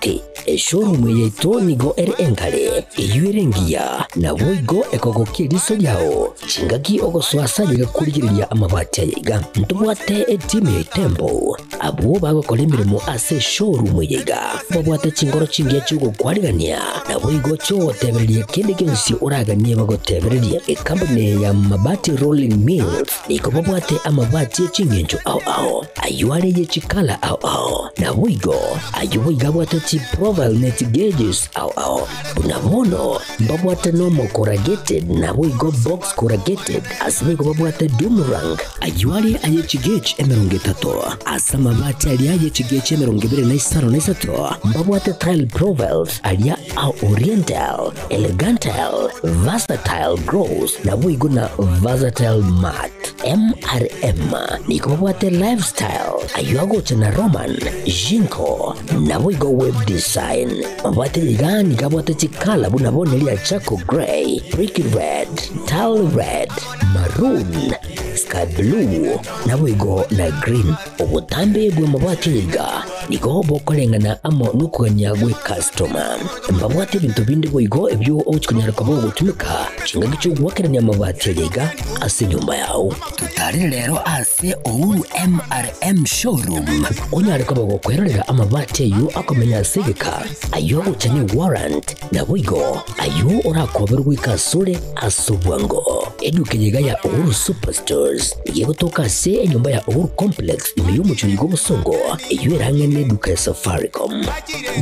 ati showroom yetu nigo ere engale iyuerengia na boigo ekogokia riso yao chingaki ogoswasa yiga kurigiriria amabati yiga ntubwate etime ya Tembo abo bagokora imirimo ase showroom yiga babwate chingoro chingiye cyugo kwarigania na boigo cyo tebereria kindi kinsi uraganie bagotebereria company ya mabati rolling mills niko babwate amabati chingenjo ao ayuare ye chikala ao na boigo ayuiga bwate chi profile net gauges ao unabono babwate normal corrugated na boigo box corrugated asibego babwate boomerang ayuare aye chigage emeronge tato asama mabati alia ye chigage emeronge bere na isaro na isato babwate tile profiles alia au oriental elegantal versatile gross na boigo na versatile mat MRM niko babwate lifestyle ayuago tena Roman Jinko na boigo web design babwate ligani kabwate chikala bunabone lia chako gray brick red tile red maroon sky blue na boigo na green obutambe bwe mabwate liga niko bokolengana amo nukuganya gwe customer babwate bintu bindi boigo ebyo ochikunyara kabo gutumika chinga gicho gwakeranya mabwate liga ase nyumba yao tutari lero ase Ouru MRM showroom onyare kabo gukwerera amabati yu akomenya segeka ayo uchanye warrant na boigo ayo urakoberwa ikasure asubwango edukenyega ya Ouru Superstores yego toka se nyumba ya Ouru Complex imiyo muchurigo musongo iyo erangene duka ya Safaricom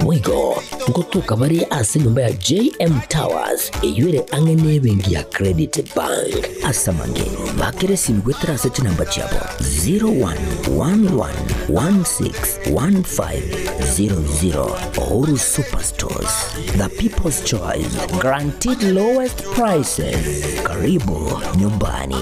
boigo ngotoka bari ase nyumba ya JM Towers iyo ere angene bengi ya Credit Bank asamange bakere simgwetra se namba chabo 0111161500 Ouru Superstores, the people's choice, guaranteed lowest prices. Karibu nyumbani.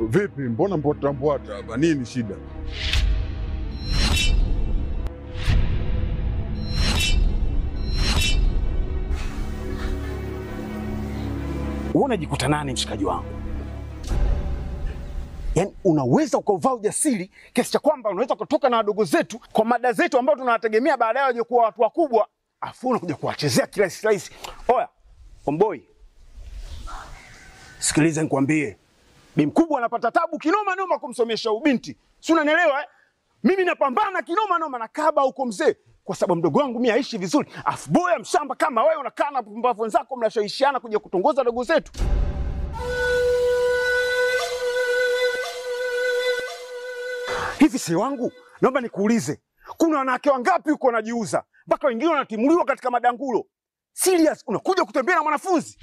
Vipi, mbona mbwata hapa? Nini shida? Unajikuta nani mshikaji wangu? Yaani unaweza ukavaa ujasiri kiasi cha kwamba unaweza kutoka na wadogo zetu kwa mada zetu ambao tunawategemea baadaye waje kuwa watu wakubwa, afu unakuja kuwachezea kirahisi. Oya, Omboi. Sikiliza nikwambie. Bi mkubwa anapata tabu kinoma noma kumsomesha ubinti. Si unanielewa? Mimi napambana kinoma noma na kaba huko mzee kwa sababu mdogo wangu mimi aishi vizuri. Afu boya mshamba kama wewe unakaa na pumbavu wenzako mnashawishiana kuja kutongoza dogo zetu. Hivi si wangu? Naomba nikuulize. Kuna wanawake wangapi huko wanajiuza? Mpaka wengine wanatimuliwa katika madangulo. Serious, unakuja kutembea na mwanafunzi?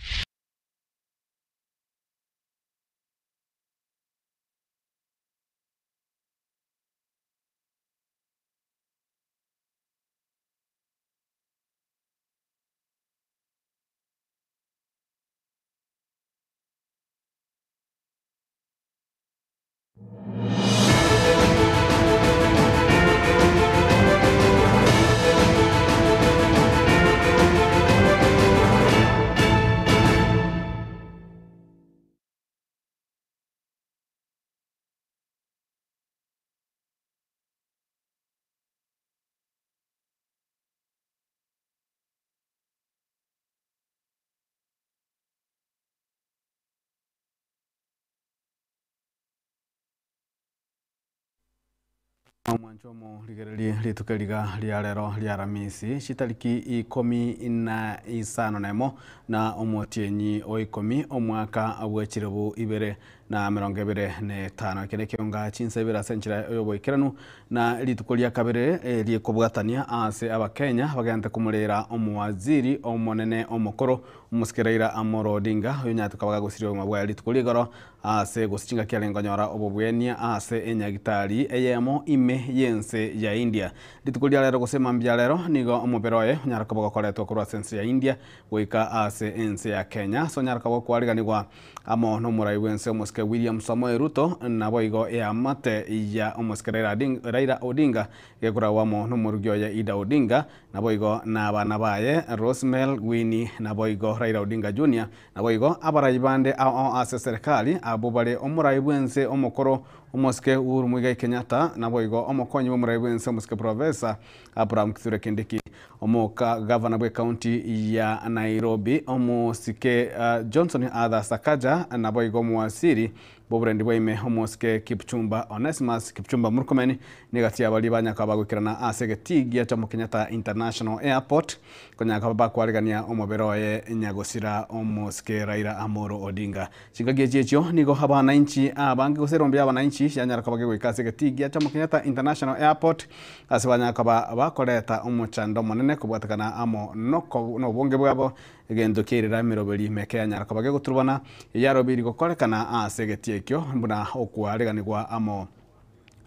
Mwanchomo ligereli litukeliga liarero liaramisi shitaliki 15 nemo na omotienyi o 10 omwaka abwechirebu ibere na 25 kene kionga chinsa ibira senchira yoboikeranu na litukulia kabere liekobwatania ase abakenya bagente kumurira omwaziri omonene omokoro omusikiraira Amolo Odinga uyu nyatukabaga gusirio mabwa litukulia goro ase gusichinga kialengo nyora obobwenia ase enyagitari eyemo ime yense ya India litukulia lero gusema mbia lero nigo omuberoye nyarakabaga koletwa kurwa sense ya India goika ase ense ya Kenya so nyarakabaga kwariganirwa amo no murai wense omusike William Samoei Ruto na boigo ya mate ya omusikiraira Raila Odinga gekura wamo no murugyo ya Ida Odinga na boigo na bana baye Rosemel Winnie na boigo Raila Odinga Junior na boigo abarai bande ase serikali abo bare omurai wense omokoro omusike Uhuru Muigai Kenyatta na boigo omokonyi omurai wense omusike Professor Abraham Kithure Kindiki omoka governor bwe county ya Nairobi omusike Johnson Adha Sakaja na boigo mwasiri boburendi bwaime omusike Kipchumba Onesimus Kipchumba Murkomen nigati abali banyaka bagukirana ase getigia cha Kenyatta International Airport konyaka bakwarigania omuberoye nyagosira omusike Raila Amolo Odinga chigagie chicho nigo abananchi abange guserombya abananchi yanyaraka bagwika ase getigia cha Kenyatta International Airport ase banyaka bakoreta omuchando monene kubwatakana amo noko no bonge bwabo egendo kirira miroberi meke yanyaraka bage guturubana yarobiri gokorekana ase getiekyo mbuna okwareganirwa amo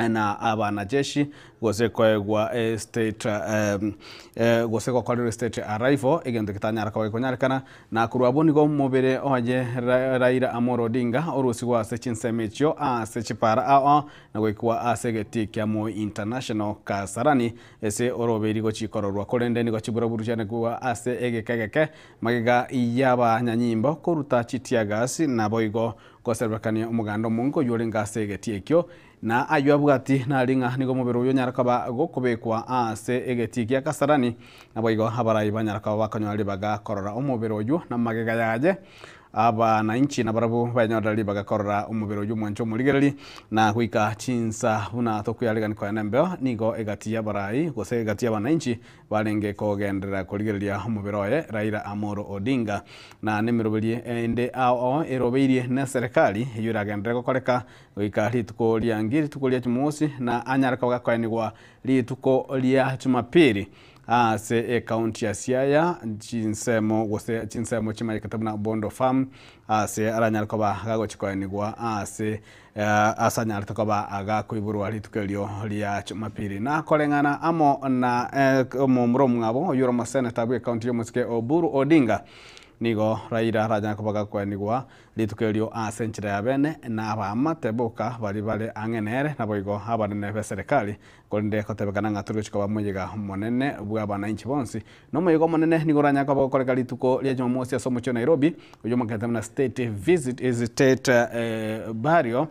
na abana jeshi gose kwa state gose kwa kwaliro state arrival egendo kitanyara kwa konyarekana na kurwaboni go mubere oje Raila Amolo Odinga orusi wa se chinsemechyo ase chipara na gwikwa ase getikia mo international kasarani ese oroberi go chikororwa kolende ni go chibura cyane kwa ase egekegeke magiga iyaba nyanyimbo koruta chitiagasi na boigo goservakani omugando mungo yolenga ase getiekyo na ayuabwati na ringa nigo mubero uyo nyarakaba gokobekwa ase egetikia kasarani na boigo habarai banyarakaba bakanywa baga korora omubero uyu na magega yaje aba inchi na barabu banyodali bagakorora umubero y'umwancho murigerali na kuika chinsa buna tokuyaliga kwa nembeo nigo egatia barai gose egatia bananchi balenge kogendera kurigerelia umubero ye Raila Amolo Odinga na nemirobelie ende eroberie na serikali yuragendera gokoreka kuika lituko liangiri tukolia chumusi na anyaraka bagakoenigwa lituko lia Jumapili ase county ya Siaya chinsemo gose chinsemo chimayikatabna Bondo Farm ase aranyarkoba gago chikoenigwa ase asanyarkoba aga kuiburwa litukelio lia Jumapili na kolengana amo na omumromngabo yuro senator bwe county yo musike Oburu Odinga nigo Raila rajankobaga kwenigwa litukelio asenchira ya bene na abamate boka bali angenere na boigo abarene be serikali konde kotebekana ngaturu chikoba muyiga monene bwa bananchi bonsi no muyigo monene nigo ranyakobaga koleka lituko lia Jumamosi asomo cho Nairobi uyo makatamna state visit is state burial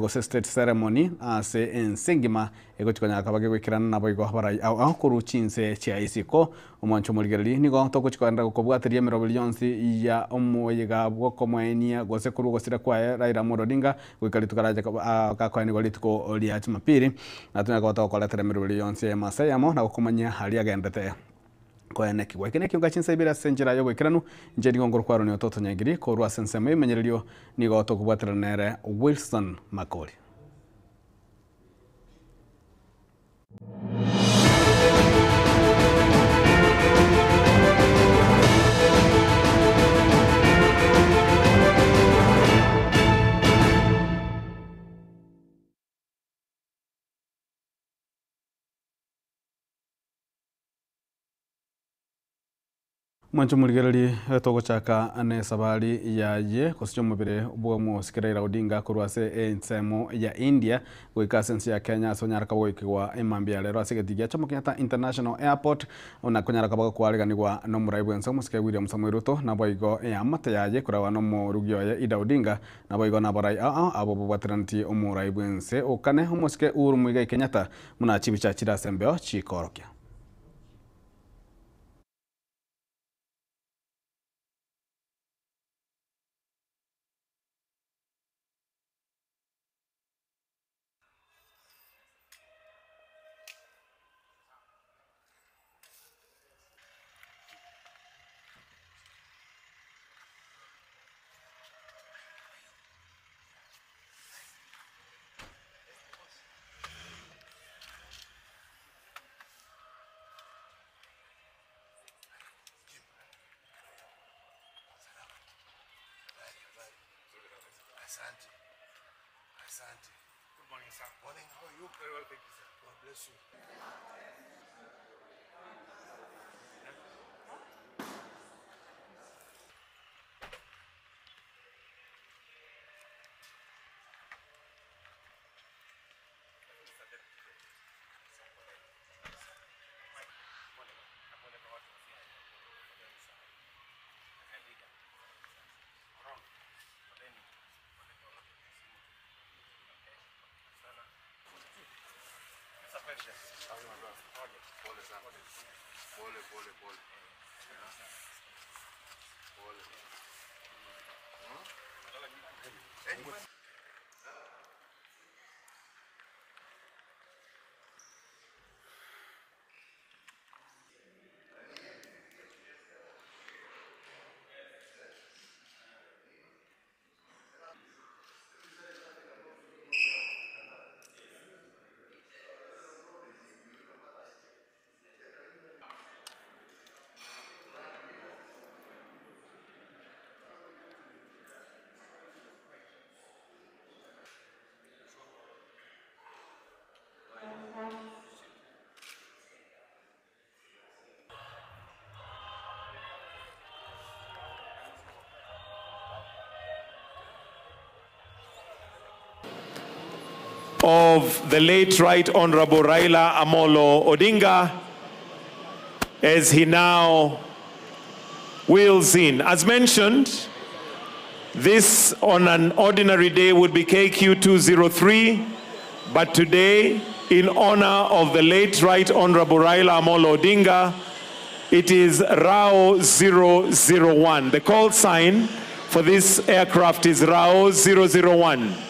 go state ceremony ase ensingima ego chikonya kabage gwikirana na boigo habarai au kuru chinse chia isiko omwancho murigerali nigo toko chikwanda gukobwateria mirobili yonsi ya omuyiga bwoko mwenia gose kuru gosira kwa Raila Amolo Odinga gwikalitukaraje kakwa nigo lituko lia Jumapili na tunakota koletera mirobili yonsi ya masayamo na gukomanya hali agendete kwa neki wakene kiunga chinsa ibira senjira yo gwikiranu njeri ngongoro kwaro ni ototo nyagiri ko rwa sensema imenyererio nigo tokubwatera nere Wilson Makoli. Mwancho murigerali togo chaka ane sabali yaye kosicho mubire bwa musikira Raila Odinga kurwase ensemo ya India gwika sense ya Kenya sonyaraka gwikwa imambia lero asegetigia cha Kenyatta International Airport ona konyaraka baga kwariganirwa no muraibu enso musike William Samoei Ruto na boigo ya mate yaye kurawa no murugyo ya Ida Odinga na boigo na barai abo bwatranti omuraibu ense okane musike Uhuru Muigai Kenyatta muna chibicha chira sembeo chikorokia. Very well, thank you, sir. God bless you. Of the late Right Honorable Raila Amolo Odinga as he now wheels in. As mentioned, this on an ordinary day would be KQ 203, but today, in honor of the late Right Honorable Raila Amolo Odinga, it is RAO 001. The call sign for this aircraft is RAO 001.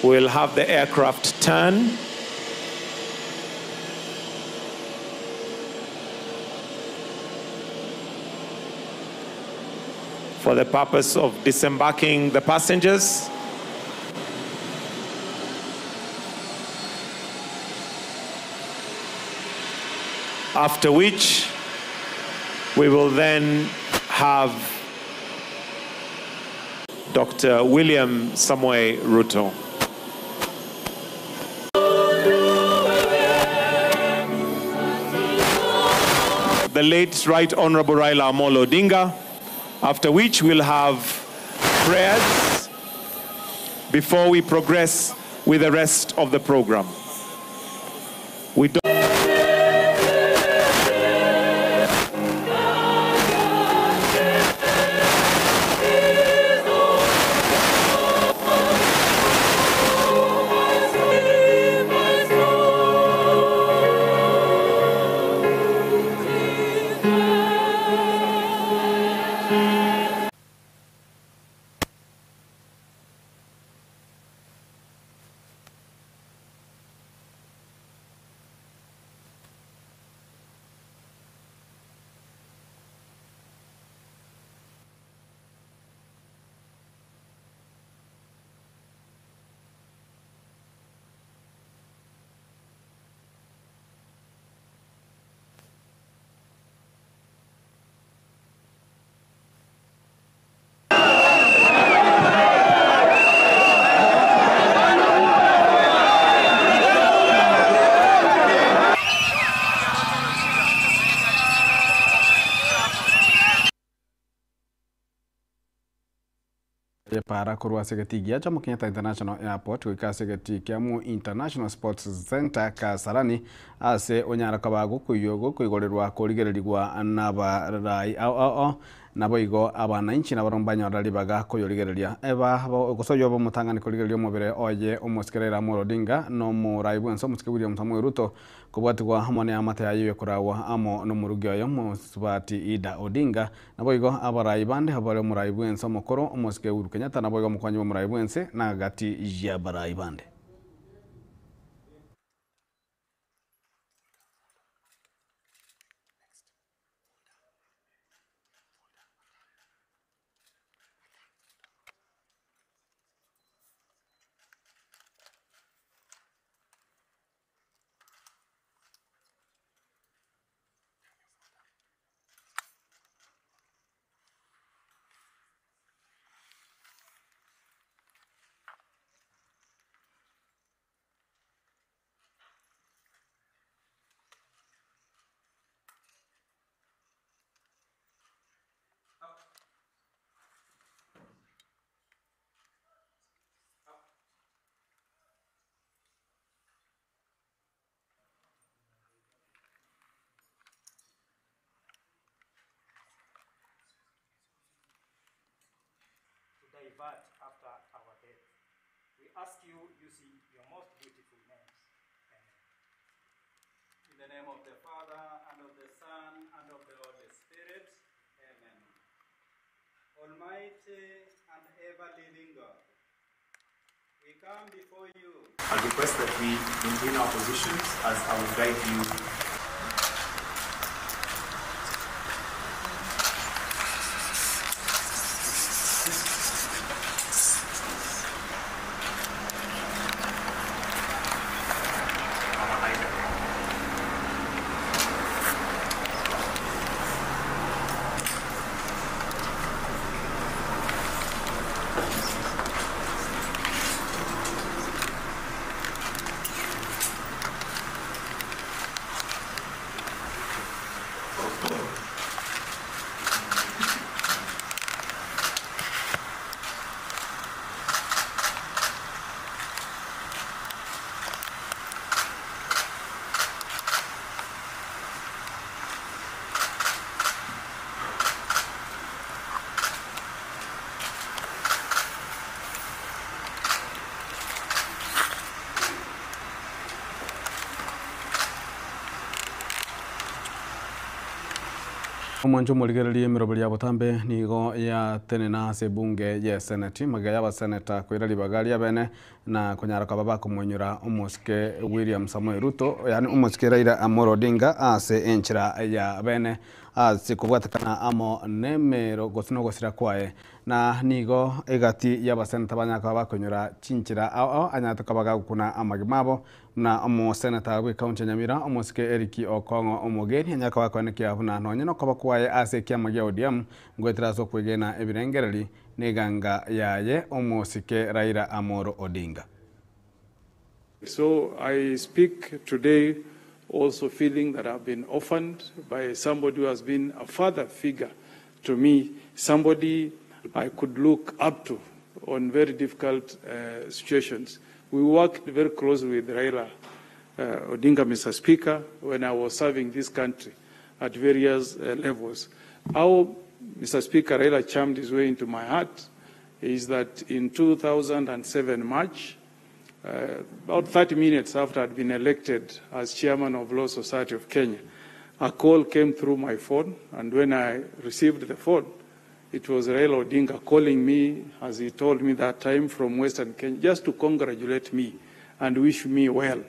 We'll have the aircraft turn. For the purpose of disembarking the passengers. After which, we will then have Dr. William Samoei Ruto. The late Right Honorable Raila Amolo Odinga, after which we'll have prayers before we progress with the rest of the program. We don't para kurwa segeti gia Jomo Kenyatta International Airport wika segeti Kiamu International Sports Center Kasarani ase onyara kabago kuyogo kuigorerwa kurigererigwa n'abarai nabo igo abananchi n'abarombanya ralibaga kuyorigereria eba gosoyo bo mutangani kurigereria omubere oye omuskerera Amolo Odinga no murai bwenso muske William Samoei Ruto kubwatigwa hamwe amate yayiwe kurawa amo no murugi oyo musubati Ida Odinga nabo igo abarai bande habare murai bwenso mukoro omuske Uhuru Kenyatta nabo igo mukwanyi murai bwense na gati ya barai bande. revert after our death. We ask you using your most beautiful names. Amen. In the name of the Father, and of the Son, and of the Holy Spirit. Amen. Almighty and ever-living God, we come before you. I request that we maintain our positions as I will guide you. Mwanjo muligererie mirobeli ya butambe nigo ya tene na ase bunge ya senati magaya ba senata kwira libagalia bene na kunyaraka baba kumwenyura umuske William Samoei Ruto yani umuske Raila Amolo Odinga ase enchira ya bene ase kubwatakana amo nemero gosino gosira kwae na nigo egati ya basenata banyaka bakunyura chinchira ao anyataka baga kuna amagimabo na omo senata we county Nyamira omuske Eric Okongo omogeni anyaka bakonekia huna nonye no koba kwae ase kiama gya ODM ngwetira so kwegena ebirengereri neganga yaye omuske Raila Amolo Odinga. So I speak today also feeling that I've been orphaned by somebody who has been a father figure to me, somebody I could look up to on very difficult situations. We worked very closely with Raila Odinga, Mr. Speaker, when I was serving this country at various levels. How Mr. Speaker Raila charmed his way into my heart is that in 2007 March, about 30 minutes after I'd been elected as chairman of Law Society of Kenya, a call came through my phone, and when I received the phone, it was Raila Odinga calling me, as he told me that time, from Western Kenya, just to congratulate me and wish me well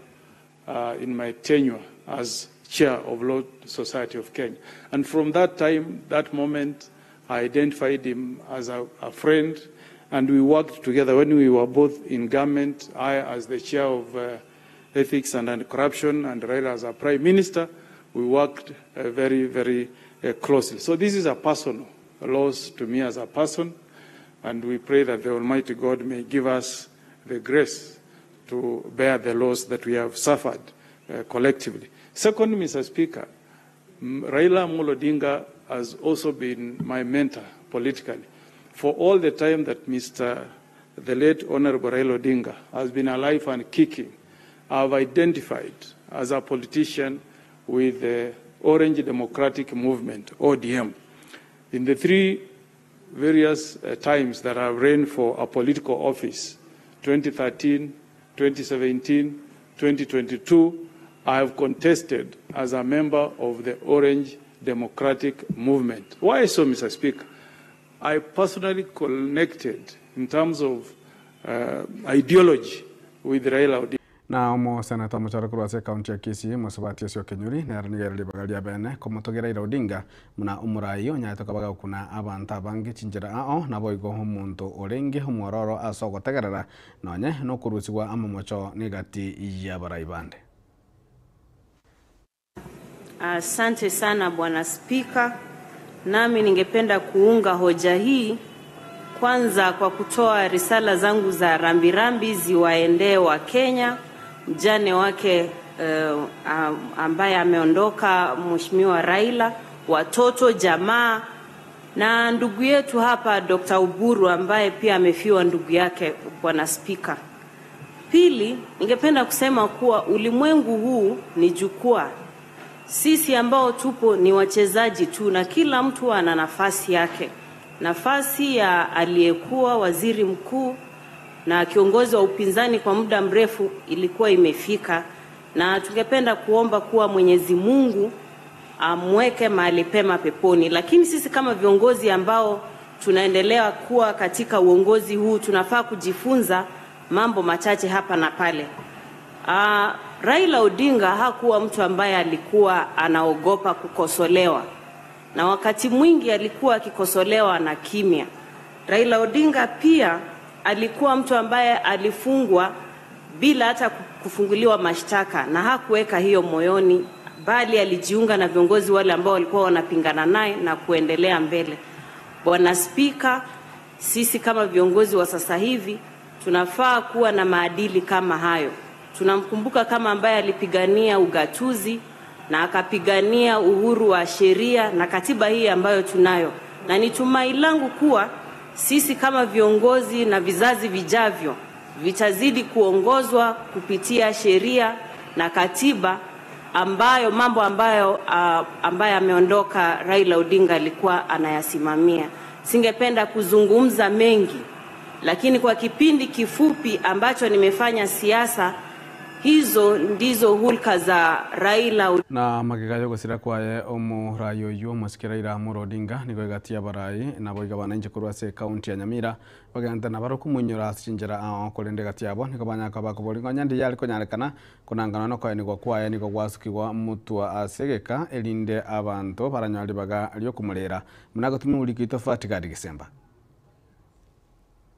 in my tenure as chair of Law Society of Kenya. And from that time, that moment, I identified him as a friend, and we worked together when we were both in government, I as the chair of Ethics and Anti-Corruption, and Raila as a Prime Minister. We worked very, very closely. So this is a personal loss to me as a person, and we pray that the Almighty God may give us the grace to bear the loss that we have suffered collectively. Second, Mr. Speaker, Raila Amolo Odinga has also been my mentor politically. For all the time that the late Honorable Raila Odinga has been alive and kicking, I've identified as a politician with the Orange Democratic Movement, ODM. In the three various times that I've ran for a political office, 2013, 2017, 2022, I have contested as a member of the Orange Democratic Movement. Why so, Mr. Speaker? I personally connected in terms of ideology with Raila Odinga. Na omo senata mucharakuru ase county ya Kisii musubati asio kenyuri na nigerali bagalia bene komotogera Raila Odinga muna umurayo nyatoka baga kuna abantu abange chinjira ao naboigo omuntu orenge omwororo asogotegerera nonye no kurusigwa amamocho negati ya baraibande. Asante sana Bwana Spika, nami ningependa kuunga hoja hii kwanza kwa kutoa risala zangu za rambirambi ziwaendee wa Kenya, mjane wake ambaye ameondoka Mheshimiwa Raila, watoto, jamaa na ndugu yetu hapa Dr. Uburu ambaye pia amefiwa ndugu yake, Bwana Spika. Pili, ningependa kusema kuwa ulimwengu huu ni jukwaa. Sisi ambao tupo ni wachezaji tu na kila mtu ana nafasi yake. nafasi ya aliyekuwa waziri mkuu na kiongozi wa upinzani kwa muda mrefu ilikuwa imefika, na tungependa kuomba kuwa Mwenyezi Mungu amweke mahali pema peponi. Lakini sisi kama viongozi ambao tunaendelea kuwa katika uongozi huu tunafaa kujifunza mambo machache hapa na pale. Raila Odinga hakuwa mtu ambaye alikuwa anaogopa kukosolewa, na wakati mwingi alikuwa akikosolewa na kimya. Raila Odinga pia alikuwa mtu ambaye alifungwa bila hata kufunguliwa mashtaka, na hakuweka hiyo moyoni, bali alijiunga na viongozi wale ambao walikuwa wanapingana naye na kuendelea mbele. Bwana Spika, sisi kama viongozi wa sasa hivi tunafaa kuwa na maadili kama hayo. Tunamkumbuka kama ambaye alipigania ugatuzi na akapigania uhuru wa sheria na katiba hii ambayo tunayo, na ni tumaini langu kuwa sisi kama viongozi na vizazi vijavyo vitazidi kuongozwa kupitia sheria na katiba ambayo mambo ambayo ameondoka Raila Odinga alikuwa anayasimamia. Singependa kuzungumza mengi, lakini kwa kipindi kifupi ambacho nimefanya siasa, hizo ndizo hulka za Raila. Na magigayo gusira kwaye omurayo yu musikira Raila Amolo Odinga niko gatia barai na boiga bananje kurwase county ya Nyamira baganda na baroku munyora sinjira kolende gatiabo niko banyaka bakobolingo nyandi yali konyarekana kunangana no kwaye niko kwaye niko gwasukirwa mutwa asegeka elinde abantu baranyali baga lyo kumulera munagatumi ulikito fatika Disemba.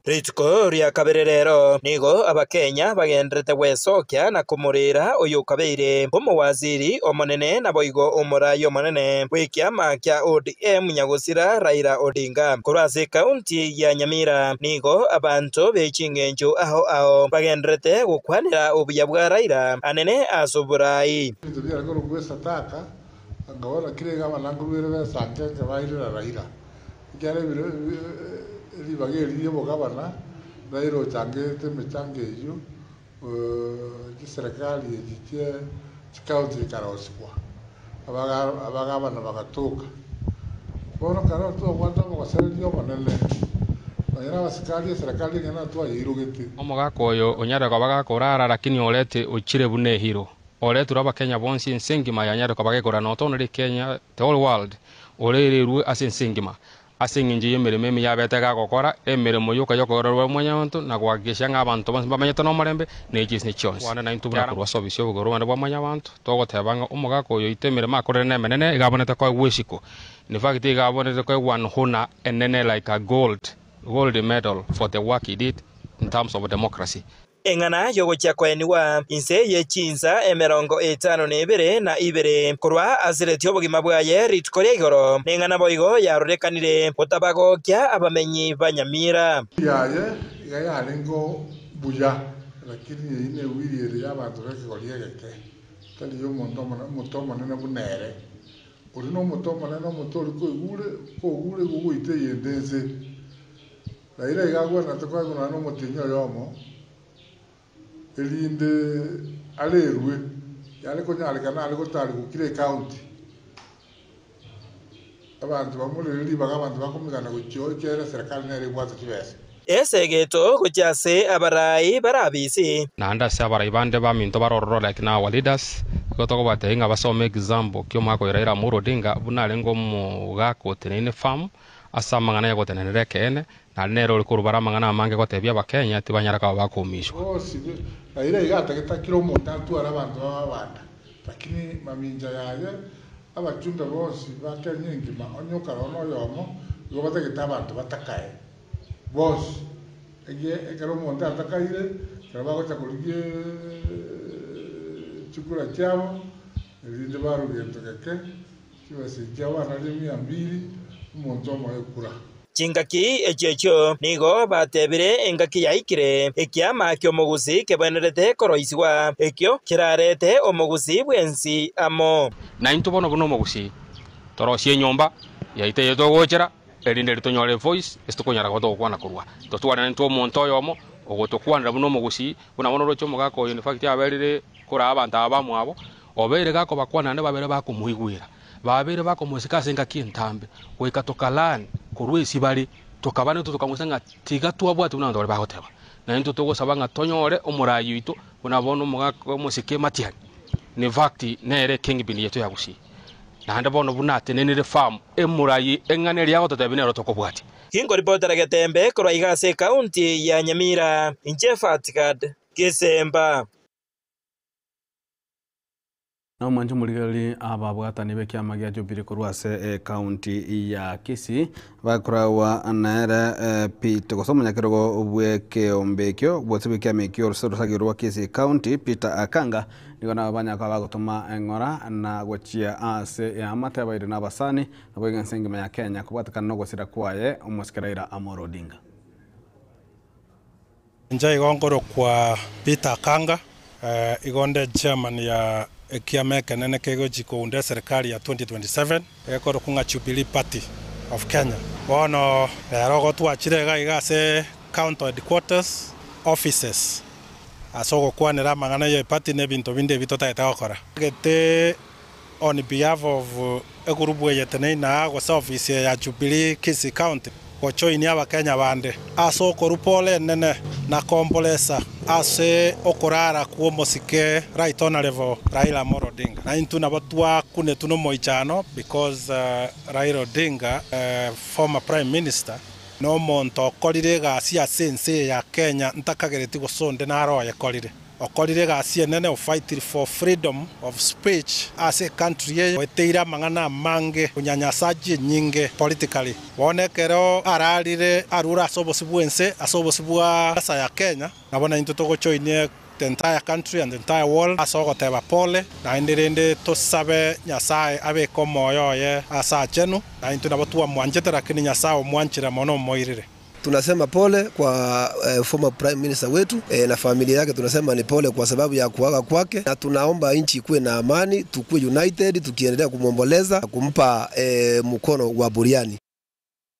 Ritko ria kabere rero nigo abakenya bagendrete gwecokia na kumurira uyu kabeire umuwaziri omonene na boigo umurayo monene wikiama kia ODM Nyagusira Raila Odinga kurase kaunti ya Nyamira. Nigo abantu bechingenjo aho bagendrete gukwanira ubuya bwa Raila anene asuburai ndibira ngo gwesa taka ngawara kirega banangurwere besange kabairira Raila igare biro libageri yo gavana Raila changete mechange hiyo serikali yitie county karoswa abagavana bagatoka bono karo to kwanda mo gaserio monele bayira basikali serikali ngena to yirugete omugako oyo onyara kwa bagakorara lakini olete uchire bune hiro olete uraba Kenya bonsi nsengima yanyara kwa bagekora not only Kenya the whole world olereru asensengima asinginji yemereme yabetega gukora emirimo yuka yokorerwa mwanyanto na gwagisha ngabantu bamenyete no marembe nejis ni chance wana na intubura kurwa service yo goro wana bwanyanto togotebanga umugako oyo itemere makorere ne menene igabonete kwa gwishiko in fact igabonete kwa one hona enene like a gold medal for the work he did in terms of democracy. Engana yogocha kweniwa inse yechinza emerongo 52 na 2 kurwa azireti obugima bwaye ritkoria igoro nengana boigo yarorekanire botabago kya abamenyi banyamira yaye yayarengo buya lakini ine wiri ya abantu bekoria geke tali yo mutomo nene bunere uri no mutomo nene mutori ko gure guguite yendenze Raila igagwa na tokwa no mutinyo yomo elinde alerwe yale konyarekana ale gotari gukire county abantu bamureri bagabantu bakomigana gucyo cyera serikali nere bwaza kibese esegeto kuchase abarai barabisi nanda se abarai bande baminto barororo like na our leaders gotoko batenga basome example kyo mako Raila Amolo Odinga bunalengo mugako tenene farm asamangana ya gotenere kene na nero likurubara mangana mange gotebya bakenya tibanyaraka bakomishwa Raila igata kitakiro mutatu arabantu babanda lakini maminja yaye abachunda bose bakanye ngima onyoka rono yomo gobata kitabantu batakaye bose ekero monta atakaire trabajo chakuliye chukura chavo elinde baro gento keke kibase chava na 200 umuntu moyekura chingaki echecho nigo batebire engaki yaikire ekiama kyo muguzi kebwenerete koroisiwa ekyo kirarete omuguzi bwensi amo na intubono buno muguzi torosie nyomba yaite yeto gochera elinde litonyole voice estokonyara goto kwana kurwa totwana nto monto yomo ogotokwana buno muguzi buna bono rocho mugako in fact aberire kura abantu abamu abo obere gako bakwana ne babere bakumuigwira babere bakomusika senga kintambe weka tokalani kurwisi bali tokabane tukamusanga tiga twabwatu nando bali bahoteba na into tugusaba nga tonyore omurayi itu unabona omugako musike matiani ni fakti nere kingpin yetu yagusi na handa bono bunate nenire farm emurayi engane lyago totabinero tokobwati Kingo ripotera Getembe korwa igase kaunti ya Nyamira Inchefatikad Kisemba. Na mwanju muligali ababwatani be kiama gya Jubilee korwase kaunti ya Kisii bakorawa naera Peter gosoma nyakirogo ubweke ombekyo bwose kiama kyo rusagirwa Kisii County Peter Akanga nigona abanya kwa bagotuma engora na gwachia ase ya amate abaire nabasani nabwenga nsengima ya Kenya kubwatakana no gosira kwaye umusikiraira Amolo Odinga. Njai gongoro kwa Peter Akanga igonde chairman ya kiama kenene kego jikounde serikali ya 2027 ekoro kunga Jubilee Party of Kenya bono rogo twachirega igase county headquarters offices asogo kwanira mangana ye party ne binto binde bitota gukora gete on behalf of egrupu yetene na go office ya Jubilee Kisii County gochoini abakenya bande asoko rupole nene na kombolesa ase okorara kuo mosike right honorable Raila Amolo Odinga na intuna batwa kune tuno moichano because Raila Odinga former prime minister no monto kolire gacia sense ya Kenya ntakagereti gosonde na roye kolire okolire gacia nene fight for freedom of speech as a country weteira mangana mange unyanyasaji nyinge politically wonekero ararire arura asobosibwense asobosibwa asa ya Kenya nabona into togochoine the entire country and the entire world asogoteba pole na indirinde tosabe nyasaye abe komoyo ye asa chenu na into nabotua mwanjete lakini nyasaye mwanchira mono moirire. Tunasema pole kwa former prime minister wetu na familia yake, tunasema ni pole kwa sababu ya kuaga kwake, na tunaomba nchi ikuwe na amani, tukue united, tukiendelea kumomboleza, kumpa mkono wa buriani.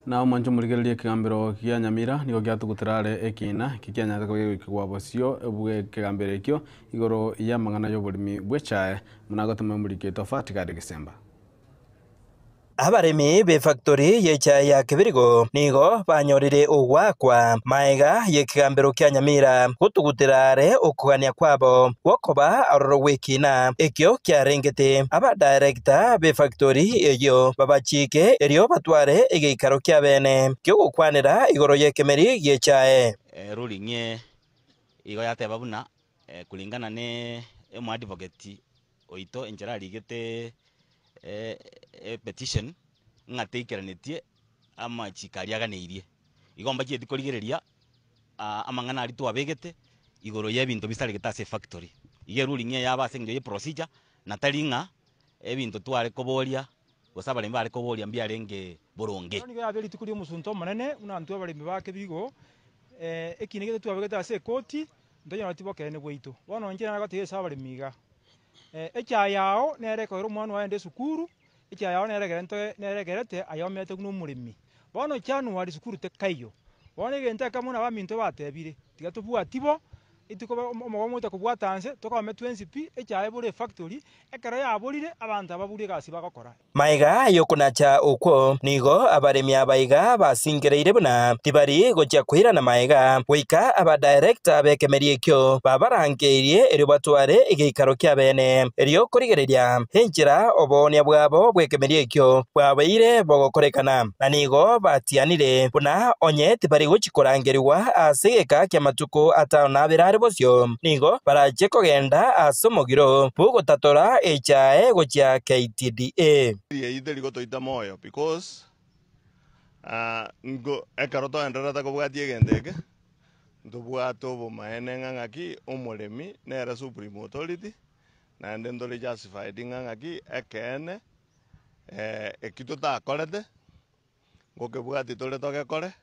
Na mwanju muligererie kigambiro kia Nyamira nigo gyatugutirare ekina kikianya kwa bosio ebwe kigambiro ekyo igoro ya mangana yo bulimi bwechae munagotuma mulike tofauti kade Kisemba. Abaremi be factory yecha ya Kibirigo nigo banyorire ugwakwa maiga yekigambiro kya Nyamira gutugutirare ukugania kwabo wokoba aroro wikina ekyo kya rengete aba director be factory eyo babachike erio batware egeikaro kya bene kyo gukwanira igoro yekemeri yechae rulinge igo yateba buna kulingana ne emu advocate oito enjera ligete petition ngateikeranĩtie ama chikariaganĩirie igomba kieti korigereria amang'ana ari twabegete igoro ya ebinto bisarigete ase factory iye ruling yaba ase ngiyo procedure na taringa ebinto tware koboria gosaba abaremi bare koboria mbiarenge boronge nigo yaberi tukuri omusunto omonene buna ntwe abaremi bake bigo ekinegete twabegete ase ekoti ndonyora tibokene bwaitu bono njira nagotegesa abaremi iga ekyayao nerekoera omwana waende esukuru ekyayao neregerete ayomete kuno omurimi bono January sukuru tekaiyo bono egente kamuna baminto batebire tiga tobwatibo itiko omogomo kubwatanse tokome 20p ekyaye bure factory ekero yaburire abantu ababuri gasi bagokora maiga yokunacha ukwo nigo abaremi abaiga basingereire buna tibari gocha kwira na maiga wika aba director bekemerie kyo babarangerie eri batware igeikaro kya bene erio kurigereria henjira obonia bwabo bwekemerie kyo bwabaire bogokorekana na nigo batianire buna onye tibari gochikorangerwa asegeka kya matuko atana birare bosyo nigo baraje kogenda asomogiro bugotatora echae gocha KTDA ite ligotoita moyo because ngo ekaroto enderata kobwatie gendeke ndobwato bomaene ng'ang'aki omoremi nere supreme authority naende ndore justified ng'ang'aki ekene ekito takorete ngokebwati tore togekore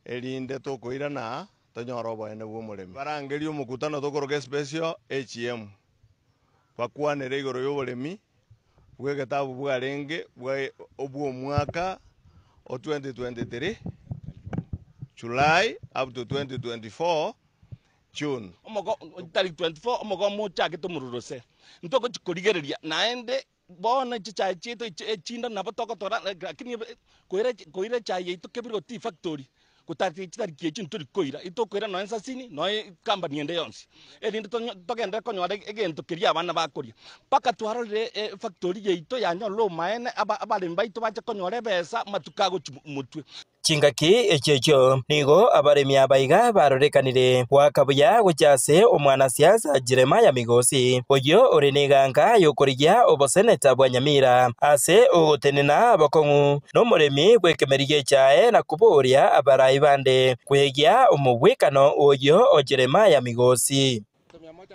erinde tokoirana tonyora oboene bwa omoremi barangeria omokutano tokoroga special HM bakwanere igoro ya oboremi bwegetabu bwarenge obwo mwaka o 2023 July up to 2024 June tariki 24 omogomo chake tumururose ntoko chikorigereria naende bona chai chito chinda na batoko tora lakini koira chai ito kebiro tea factory kutati chitari kiechin turi koira ito koira no ensasini no company ende yonsi eri to genda konyore egento kiria abana bakoria paka twarore factory yeito yanyolo maene abale mbaito bacha konyore besa matukago mutwe chingaki echecho nigo abaremi abaiga barorekanire wakabuya guchase omwana siasa Jeremiah Migosi oyo oreneganga yokorigia oboseneta bwa Nyamira ase ogotenena abakongu no muremi gwekemerigie chae na kuboria abarai bande kwegia omugwikano oyo o Jeremiah Migosi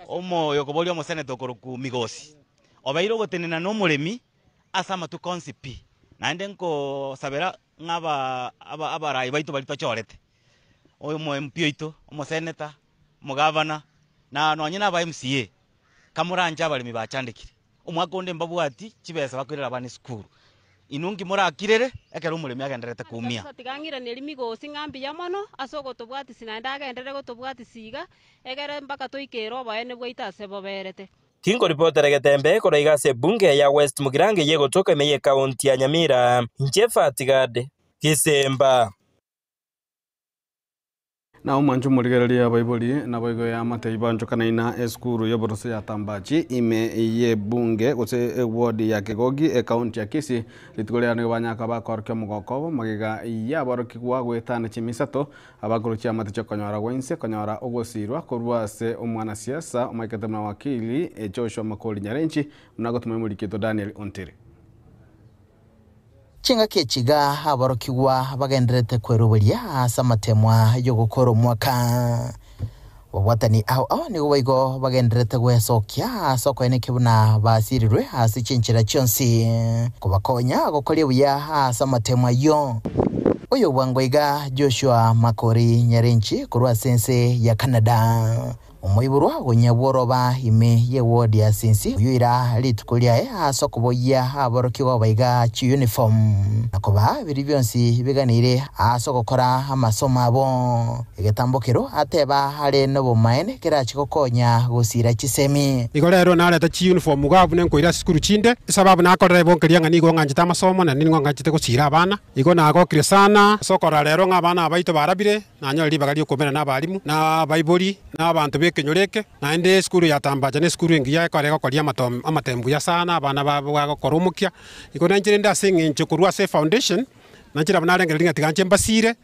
omo yokoboria omoseneta okoroku Migosi obairo gotenena no muremi asama tu concept nande nko sabera ngaba abarai baito bali tochorete oyo mo MP ito omo senator mo governor na nonyina ba MCA kamuranja bali mibachandikire omwaka onde mbabwati chibesa bakwirira bani school inungi murakirere ekero umuremi agenderete kumia tigangire ni Migosi ngambi ya mono asoko tobwati sinanda agendere gotobwati siga egere mpaka toikero baene bwaita seboberete Kingo reporter Getembe koraiga se bunge ya West Mugirange yego toka meye kaunti ya Nyamira Njefa Tigade Kisemba na umanju murigereria baibuli na boigo ya mateiba njokanaina eskuru yo borose ya Tambachi ime ye bunge gose ward ya Kegogi county ya Kisii litugolea ne banyaka bakorke mugoko magiga ya baroki kwa gwetana chimisato abagorokia maticho konyora wense konyora ogosirwa korwase omwana siasa omaikete na wakili Joshua Makoli Nyarenchi mnagotumemurikito Daniel Ontiri Chinga kechiga abarokigwa bagenderete kweruburia asa matemwa yo gukora mwaka wabwatani au ni waigo bagenderete gwesokia soko ene kibuna basirirwe hasi chinchira chonsi kubakonya gukoria buya asa matemwa yo oyo bwangwaiga Joshua Makori Nyarenchi kurwa sense ya Canada umuiburwa gonyaboroba ime ye ward ya Sinsi uyira litukulia asoko boya abarokigwa baiga chi uniform nakoba biri byonsi biganire asoko kora amasomo abo igetambokero ateba hale nobo maene kera chikokonya gusira chisemi igorero naleta chi uniform gabune nkoira skuru chinde sababu nakorera bonkeria ngani go nganjita amasomo na ningo nganjite gusira abana igo nagokire sana sokora rero ngabana abaito barabire nanyori bagali okomera n'abalimu na baibuli n'abantu bekenyoreke na ende skuru ya Tambacha ne skuru ngiya korega koria amatembu ya sana abana babo korumukia igo nanjire ndasinge nchukurwa se foundation nanjira banarengeringa tiganje mbasire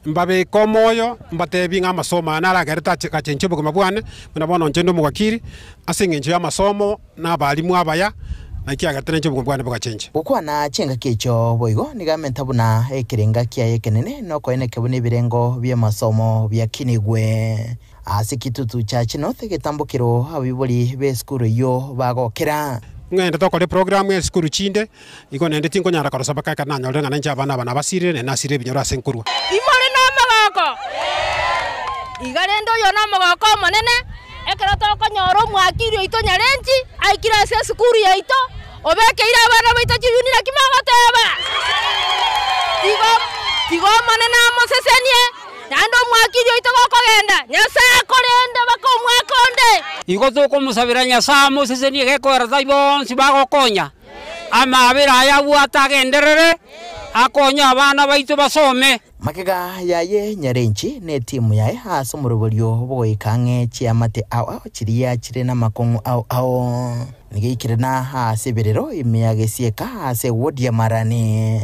mbabe komoyo mbatebi nga masomo naragereta kachenche bugoma bwane munabona njendo mugakiri asinge nje amasomo n'abalimu abaya nakiagatene nje bugoma bwane bugachenche ukwana chenga kecho boigo nigamenta buna ekirenga kia yekenene noko eneke bune birengo bya masomo bya kinigwe asikitutu cha North getambukiro abibuli be skuru yo bagokera ngenda tokore program ya skuru chinde iko nende tinko nyara karosaba kaka na nyorenga nanja bana basire ne nasire binyora senkuru imore no magoko igarendo yo no magoko manene ekero toko nyoro mwakirio ito Nyarenchi aikira se skuru ya ito obekeira abana baito chiyunira kimagoteba tigo manene amosesenie nando mwakirio ito gokogenda nyasa korenda bako mwakonde igo tuko musabira nyasa mosesenie gekora taibo sibagokonya amabira ya bwata genderere akonya abana baito basome makega yaye Nyarenchi ne timu yaye hasa murubolyo boikange chiamate au chiria chire na makongu au nigikire na hasa berero imeyagesieka hasa wodi ya Marani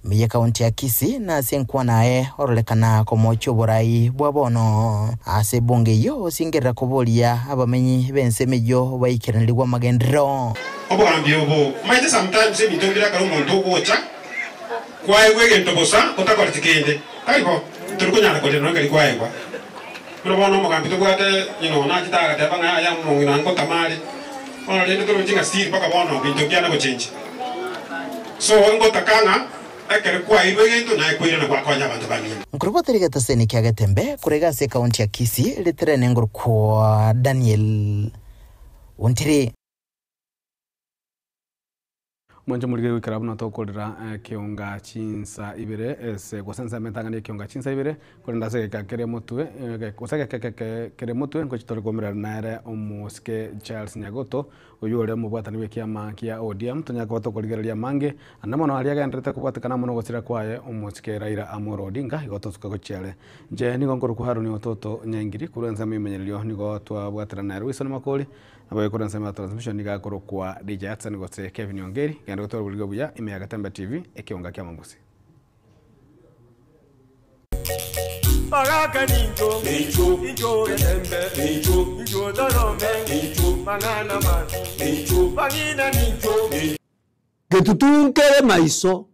miye kaunti ya Kisii na senkwa nae orolekana komocho borai bwabono ase bunge yo singera kobolia abamenyi bensemeyo baikiranirwa magendero obwambye obo maite sometimes ebitongira karo muntu gocha kwaegwe gento bosa otakortikende kaibo turukunyana kote no kali kwaegwa murabona mugambi tubwate na kitaga tebanga ya mungina ngo tamali ono lende turujinga steel paka bono bintu byana gochenje so ngo takanga Nkuruboterega taseni kia Getembe kurega se kaunti ya Kisii litrene ngurukwa Daniel Ontiri Mwanjo mulige wikara buno tokorera kiunga chinsa ibere se gosensa metangani kiunga chinsa ibere kwenda se kakere mutwe kusaka kere mutwe ngo chitore gomera nare omuske Charles Nyagoto uyu ore mubwatani we kiama kia ODM tunya kwa tokorigereria mange anamono ali agendrete kubwatikana muno gosira kwaye omuske Raila Amolo Odinga igotosuka gochele je nigo ngoro kuharu ni ototo nyangiri kurenza mimenyerio nigo twabwatira nare wisoni makoli abaye kurenza ma transmission niga koro kwa DJ Atsan gose Kevin Ongeri genda gotwara buligo buya Imeaga Tembe TV ekionga kya mambusi Baraka ninjo, ninjo yatembe, ninjo darome, mangana man, bagina ninjo. Getutunkere maiso,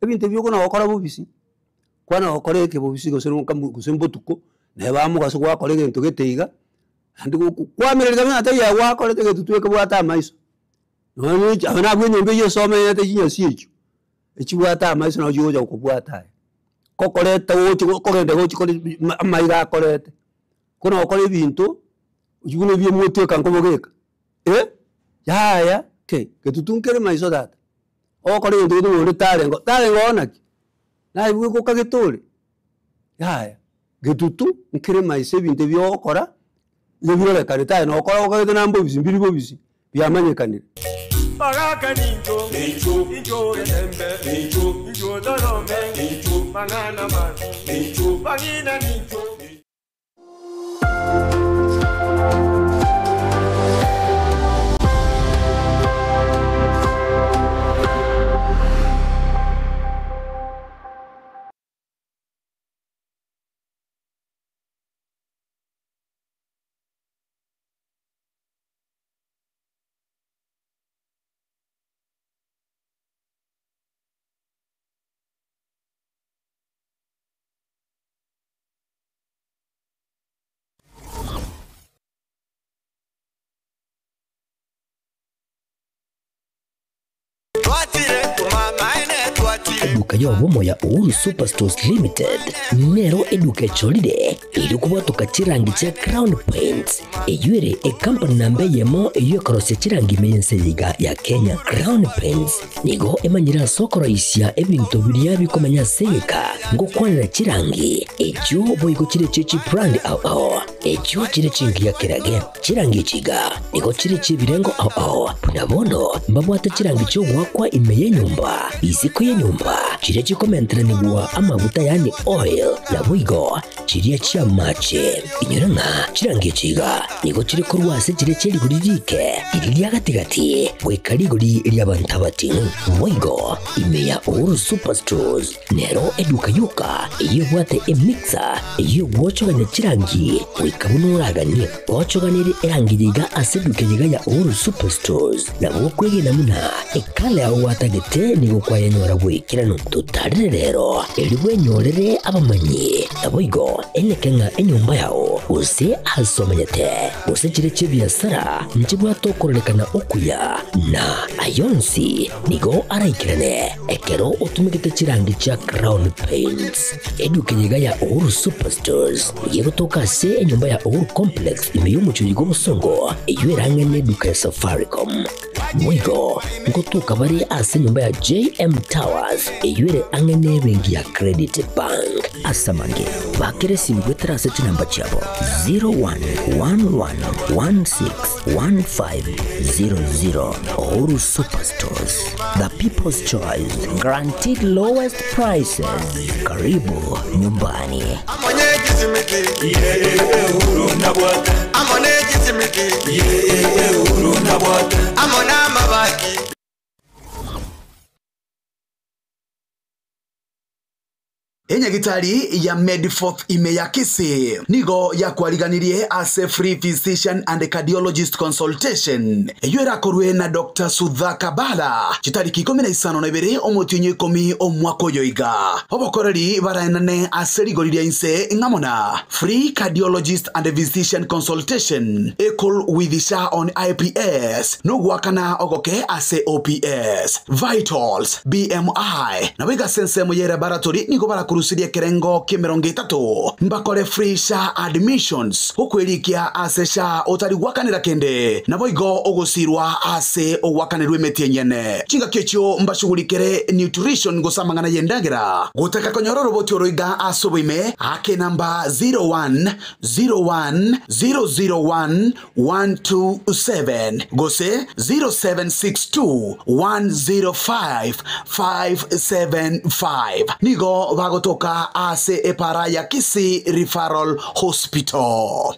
ebinte byoko na okora bubisi. Kwana okore ke bubisi go sero kambu kusembotuko, ne bamu gaso kwa kore gento geteiga. Andi kwa mereza na taya wa kore te getutuke bwata maiso. No ni abana bwenye mbeje some yate jinya sicho. Echi bwata maiso na joja ukubwata. Kokorete wochi kokorende wochi kore maiga korete kuna okore bintu ujune bye mutwe kankobogeka ya ketutunkere maiso data okore ndu ndu tarengo onaki na ibu ko kagetore ya getutu nkere maiso bintu byo okora yebirole kareta no okora okagete nambo bizimbiri bo bisi byamanyekanira Baraka ninjo, ninjo yatembe, ninjo darome, mangana man, bagina ninjo. Eduka yobomo ya Uhuru Superstores Limited nero eduka echolide ili kubwatuka chirangi cha Crown Paints eyuere company nambe yemo eyokorose chirangi meyense yiga ya Kenya. Crown Paints nigo emanyira soko raisia ebintu biria bikomanya seka ngo kwanira chirangi echo boigo chire chichi brand ao echo chire chingi ya kirage chirangi chiga nigo chire chibirengo ao punabono mbabwate chirangi cyo wakwa imeye nyumba iziko ye nyumba chire chikomentra nigwa amavuta yani oil na buigo chire chia mache inyuranga chirangi chiga nigo chire kurwase chire chiri guririke iriya gatigati bwekarigori iri abantabati buigo imeya Uhuru Superstores nero eduka yuka iyo bwate emixer iyo bwochoganya chirangi wikabunuraganye bwochoganire erangiriga aseduke yiga ya Uhuru Superstores na bwokwege namuna ekale aho watagete nigo kwa yenyora bwikirano tutarire rero eliwe nyorere abamanyi naboigo elekenga enyumba yao use asomanyete use chire chibiasara njibwa tokorelekana okuya na ayonsi nigo araikirane ekero utumikite chirangi cha Crown Paints eduke yiga ya Uhuru Superstores yego toka se enyumba ya Uhuru Complex imeyumucho yigo musongo eyueranga neduka ya Safaricom mwigo ngotuka bari ase nyumba ya JM Towers eyuere angene bengi ya Credit Bank asamange bakere simbwetera seti namba chabo 0111161500 Uhuru Superstores, the people's choice, guaranteed lowest prices. Karibu nyumbani. Enyagitari ya Mediforth imeyakisi nigo ya kwariganirie as a free physician and cardiologist consultation eyuera korwe na Dr. Sudha Kabala chitariki 12 omutinyi 10 omwaka yoiga obokoreri baraenane aserigoriria inse ngamona free cardiologist and physician consultation equal with SHA on IPS no gwakana ogoke ase OPS vitals BMI na wega sense moyera laboratory nigo barakuru kurusiria kerengo kimirongo 3 mbakore free SHA admissions ukwirikia ase SHA utari gwakanira kende na boigo ugusirwa ase ugwakanirwe metienyene chinga kecho mbashughulikere nutrition gusamangana yendagira gutaka konyororo botyo roiga asoboime ake namba 0110010127 gose 0762105575 nigo bagotoka ase epara ya Kisii Referral Hospital.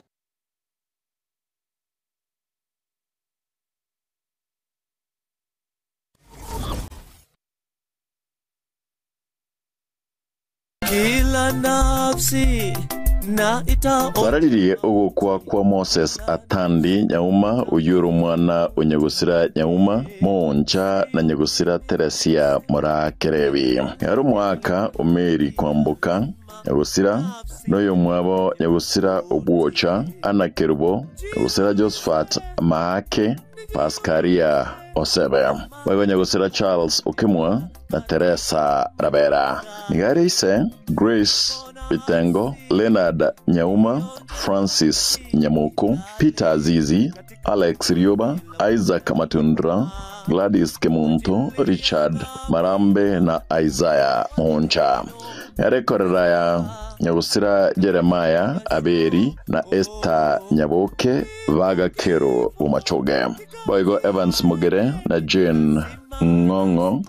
Kila nafsi na ita baraririye ugukwa kwa Moses Atandi Nyauma uyuru mwana unyegusira Nyauma Monja na nyegusira Teresia Murakerebi yari umwaka umeri kwambuka nyegusira noyo mwabo nyegusira Obuocha Anakerubo nyegusira Josephat Mahake Pascaria Osebe bago nyegusira Charles Ukimwa na Teresa Rabera nigari ise Grace Bitengo, Leonard Nyauma, Francis Nyamuku, Peter Azizi, Alex Rioba, Isaac Matundra, Gladys Kemunto, Richard Marambe na Isaiah Moncha. Yarekorera ya nyagusira Jeremiah Aberi na Esther Nyaboke Vagakero Umachoge. Boigo Evans Mugere na Jane Ngongo,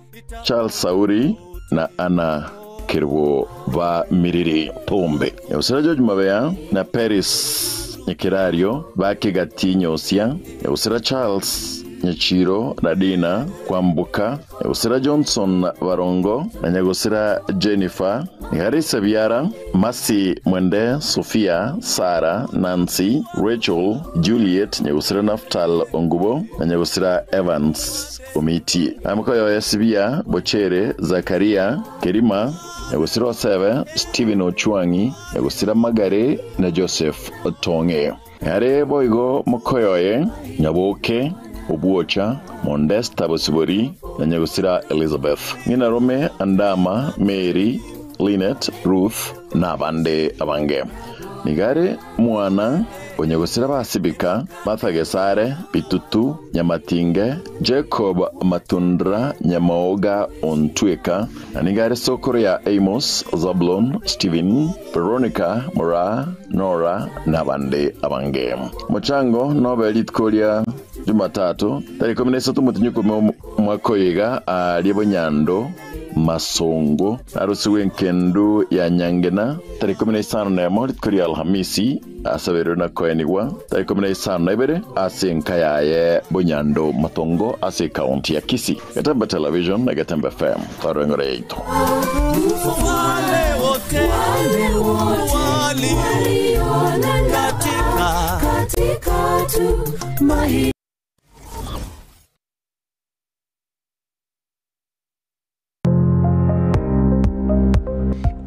Charles Sauri na Anna Kirwo va Miriri Pombe. Yausira George Mabea na Paris Nyekirario va Kigatinyo Sia. Yausira Charles Nyechiro na Dina Kwambuka. Yausira Johnson Varongo na nyagusira Jennifer Harisa Biara, Masi Mwende, Sofia, Sarah, Nancy, Rachel, Juliet, nyagusira Naftal Ongubo na nyagusira Evans Omiti. Amkoyo Yasibia, Bochere, Zakaria, Kerima, nyagusira Oseve, Steven Ochuangi, nyagusira Magare na Joseph Otonge. Yare boigo Mokoyoye, Nyaboke, Obuocha, Modesta Bosibori na nyagusira Elizabeth. Nina Rome, Andama, Mary, Lynette, Ruth na abande abange. Nigare mwana onyegusira basibika Martha Gesare, Bitutu, Nyamatinge, Jacob Matundra, Nyamaoga Ontweka, na nigare sokoro ya Amos, Zablon, Steven, Veronica, Mora, Nora na abande abange. Mochango Nobelit Kolia Jumatatu, tariki 13 Mutinyuko mwakoyega aliebo Nyando Masongo arusi wenkendu ya Nyangena tariki 15 na yamori kuri Alhamisi asabero na koenigwa tariki 15 na ibere asenka yaye Bunyando Matongo ase county ya Kisii. Gatembe Television na Gatembe FM tarengore yetu katika tu mahi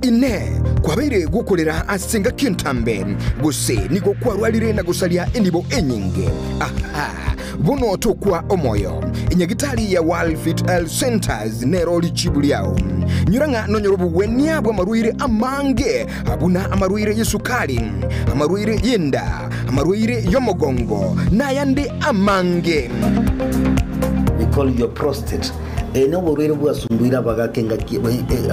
ine kwabeire gukorera asenga kintambe guse nigo kwarwalire na gusalia enibo enyinge aha buno tokwa omoyo inyagitali ya World Fit Health Centers neroli chibuliao nyuranga nonyorobu weniabwa maruire amange abuna amaruire yesukali amaruire yenda amaruire yomogongo na yande amange. We call your prostate. Eno borwere bwasundwira abagakenga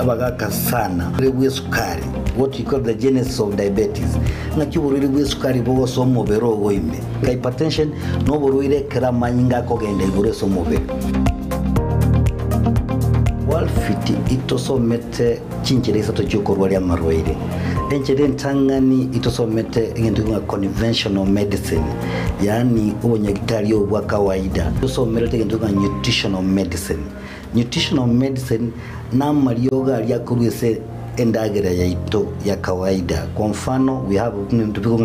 abagaka sana bwe sukari, what you call the genesis of diabetes. Ngaki borwere bwe sukari bo somo bero goime hypertension no borwere kramanyinga ko genda ibure somo be walfiti itosomete chinchereza to chokorwali amarwaire enjere ntangani itosomete ngende nga conventional medicine, yani ubonyagitali obwa kawaida itosomete ngende nga nutritional medicine. Nutritional medicine na marioga aliakurwese endagera ya ito ya kawaida. Kwa mfano we have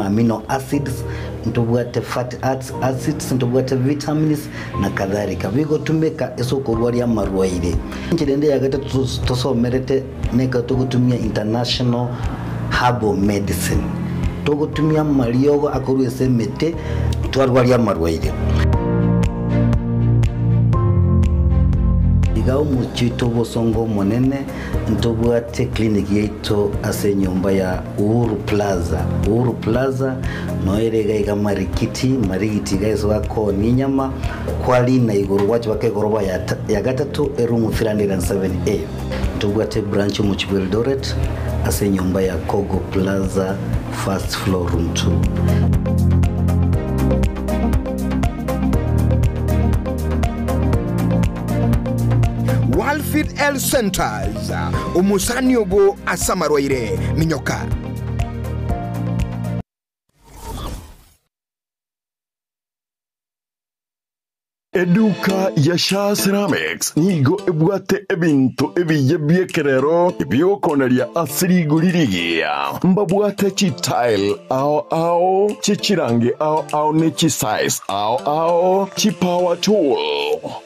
amino acids, ntubwate fatty acids, ntubwate vitamins na kadhalika. Bigo tumeka eso korwali ya marwaire. Nchirende ya gata tosomerete neka togutumia international herbal medicine. Togutumia marioga akurwese mete twarwali ya marwaire. iga umuchito bosongo monene ntobwate clinic yeito ase nyumba ya Uhuru Plaza noerega iga marigiti guys wako ninyama kwali na iguru wacho wake goroba ya gatatu erumu 307A ntobwate branch mu Eldoret ase nyumba ya Kogo Plaza first floor room 2. Walfit Health Centers umusani obo asamarwaire minyoka. Eduka ya Sha Ceramics nigo ebwate ebintu ebiyebyekerero ebyokoneria asiriguririgia mbabwate chi tile ao chi chirange ao ne chi size ao chi power tool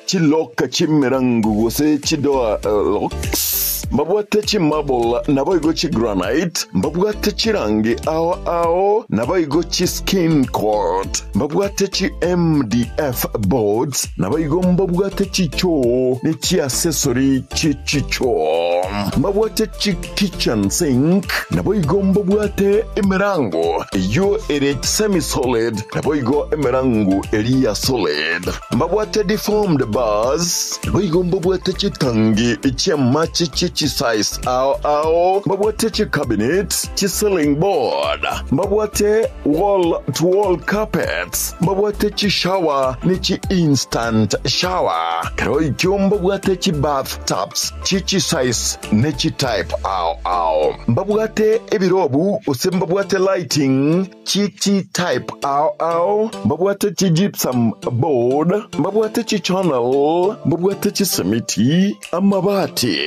chi loka chi mirangu gose chi door locks mbabwate chi marble naboigo chi granite mbabwate chi rangi ao naboigo chi skin coat mbabwate chi MDF boards naboigo mbabwate chi cho ni chi accessory chi cho mbabwate chi kitchen sink naboigo mbabwate emerango yo ere semi solid naboigo emerango eria solid mbabwate deformed bars naboigo mbabwate chi tangi chi machi chi size ao mbabwate chi cabinet chi ceiling board mbabwate wall to wall carpets mbabwate chi shower ni chi instant shower karoi mbabwate chi bathtubs chi size ne chi type ao mbabwate ebirobu mbabwate lighting chi type ao mbabwate chi gypsum board mbabwate chi channel mbabwate chi semiti amabati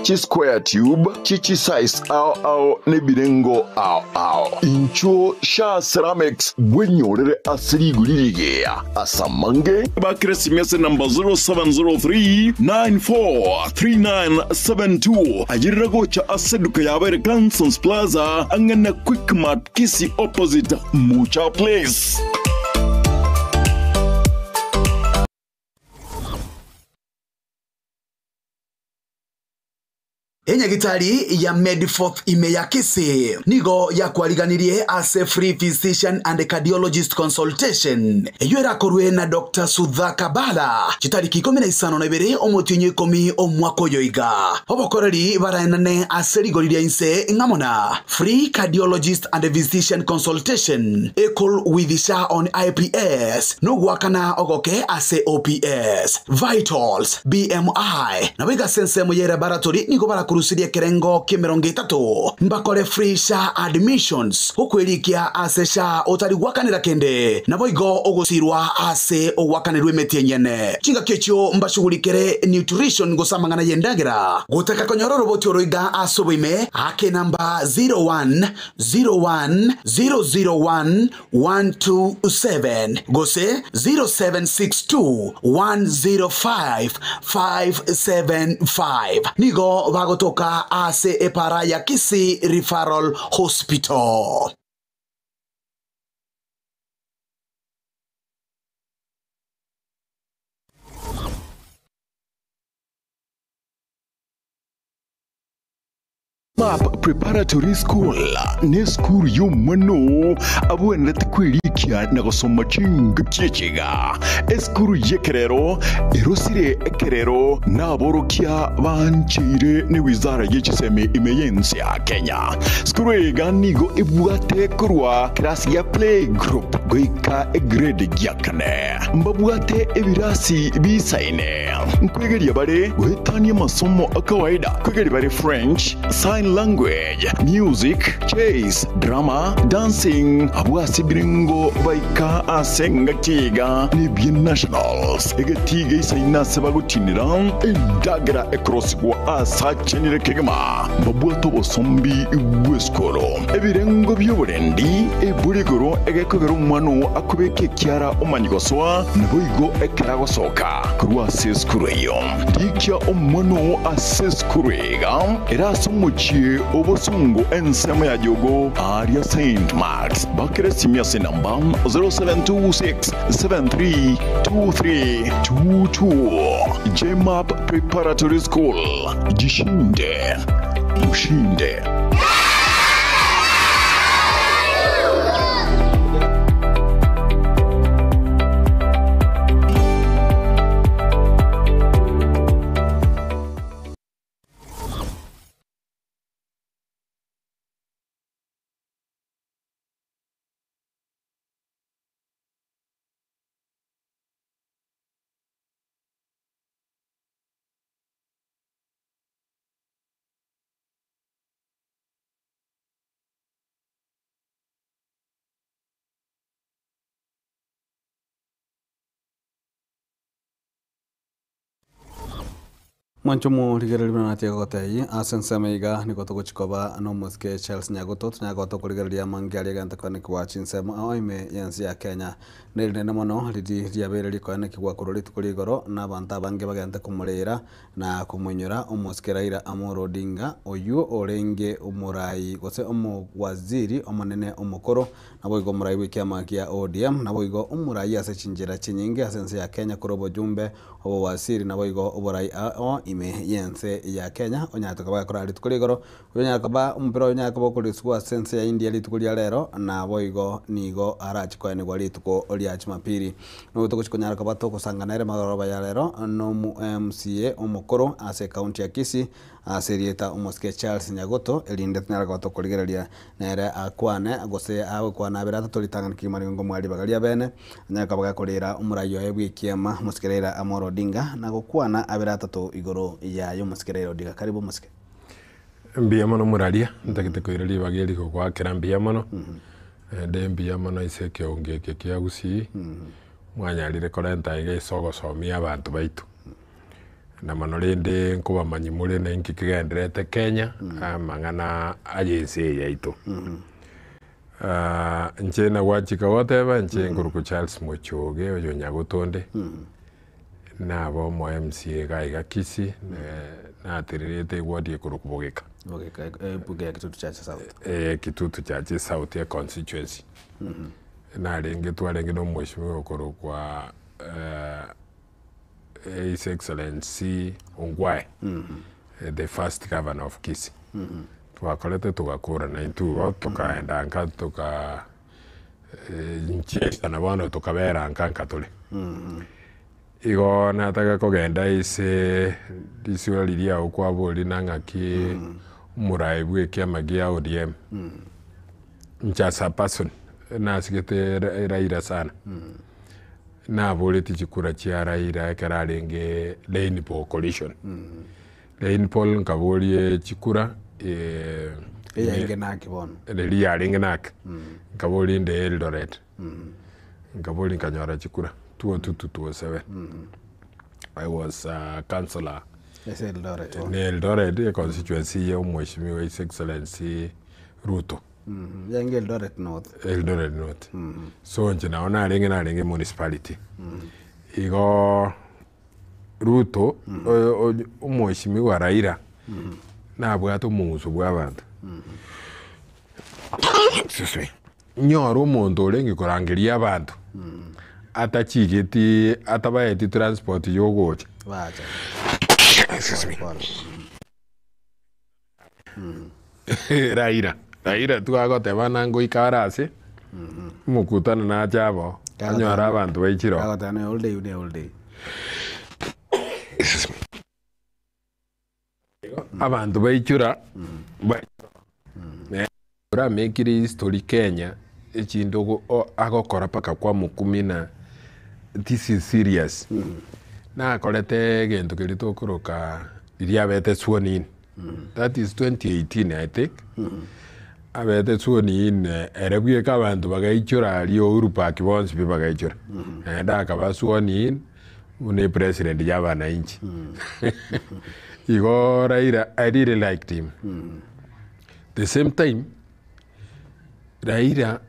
chi square tube chi size ao ne birengo ao incho Sha Ceramics gwenyorere asiriguririgia asamange bakresimese number 0703943972 ajirago cha aseduka yabere Gansons Plaza angana Quick Mart Kisi opposite Mucha Place. Enyagitari ya Mediforth imeyakisi nigo ya kwaliganirie ase free physician and cardiologist consultation eyuera korwe na Dr. Sudhaka Bala chitariki 12 omutinyi 10 omwaka yoiga obokoreri baraenane ase rigoriria inse ngamona free cardiologist and physician consultation equal with Sha on IPS no gwakana ogoke ase OPS vitals BMI na biga sense mu laboratory nigo bara kurusiria kerengo K30 mbakore free Sha admissions ukwirikia ase Sha otari gwakanira kende na boigo ogusirwa ase ogwakanirwe metienyene chinga kecho mbashugurikere nutrition gosamangana yendagira gutaka konyororo botoroiga asoboime ake namba 011001105127 gose 0762105575 nigo bagotoka ase epara ya Kisi Referral Hospital. MAP Preparatory School ne school y'umano abwenda kwirikia na gusoma chinga cyekiga eskuru yekerero erosire ekerero naborokia banchire ne wizara y'ikiseme imeyensi ya Kenya skuru eganigo ibwate kurwa class ya play group goika grade yakane mbabwate ebirasi bisaine nkwegeria bare guhetania masomo akawaida kwegeria bare French, sign language, music, chess, drama, dancing, abwasi biringo baika asenga kiga ni binationals egatiga isaina sebagutinira endagra across kwa asachenire kegama babwato bosombi ibweskoro ebirengo by'oburendi eburigoro egekogero umwano akubeke kyara omanyigoswa naboigo ekaragosoka kurwa seskureyo dikya umwano aseskurega era somuchie obusungu ensemo ya jogo aria St. Mark's bakire simia sinamba 0726732322 JMAP Preparatory School. Jishinde ushinde. Mwanchomo rigereribna na tiago gotei asensemiga niko tuguchikoba no muske Charles Nyaguto tunyagoto kurigereria mangiari ganta kwane kwa chinsemo oime yansi ya Kenya nirinde mono ridi riabereri kwane kigwa kururi tukurigoro na banta bange bagante kumurira na kumunyura umuske Raila Amolo Odinga oyu orenge umurai gose waziri omonene omukoro nabo igo murai w'ikiama kia ODM nabo igo umurai ase chinjira chinyingi asense ya Kenya kurobo jumbe obo wasiri nabo igo oborai ime yense ya Kenya onyatoka bagakora ritukurigoro onyakaba umpiro onyakaba kuriswa sense ya India ritukuria rero na boigo nigo arachiko ni gwali tuko olia Jumapili no tukuchikonyara kaba to kusanganere magoroba ya rero no MCA omukoro ase county ya Kisii aserieta umuske Charles Nyaguto elinde tunara kwa to kurigereria nere akwane agose awe kwana berata tulitangana kimari ngo mwali bagalia bene nyakaba gakorera umurayo ebwikiama muske Raila Amolo Odinga na gukwana aberata to igoro ya yo muske Raila Odinga karibu muske mbia mono muraria ntakite koireria bageri ko kwa kirambia mono ndembia mono iseke ongeke kia Gusii mwanyarire korenta ige sogo somia abantu baitu na manorende nkuba manyimure na inki kigenderete Kenya mangana agency yaitu nche na wachika whatever nche nguruku Charles Mochoge oyo Nyagutonde na bo mo MCA gaiga Kisii na atirete wadi kurukubogeka buge kitutu cha South kitutu cha South ya constituency na renge twarenge no mweshimiwa okorokwa His Excellency Ongwae the first governor of Kisii twakorete tugakura na itu tukaenda nka tuka nchesa na bono tukabera nka tuli igo nataka kugenda ise disura liria okwa boli nangaki murai bw'ikiama gia ODM nchasa person na sigete Raila sana na boli tichikura chia Raila ekararenge lane po coalition lane pol nkaboli chikura yenge naki bono eli yaringe naki nkaboli nde Eldoret nkaboli nkanyora chikura 2007 I was councillor Eldoret constituency ya mheshimiwa His Excellency Ruto yange Eldoret North so nje naona alenge municipality igo Ruto mheshimiwa Raila na bwato mungusu bw'abantu nyoro umuntu orengi kurangiria abantu atachigeti atabaeti transport yogocha bacha Raila twagoteba nango ikarase mukutana na jabo anyora abantu baichiro agotana all day abantu baichura ora mekiri history Kenya echindogo agokora paka kwa mukumina this is serious na kolete gento kelito kuroka iria bete sworn in that is 2018 I think abete sworn in erebwe ka bantu bagaichura ali Uhuru Park bonse bi bagaichura nda ka ba sworn in une president yabana inchi Igo Raila, I really liked him. The same time Raila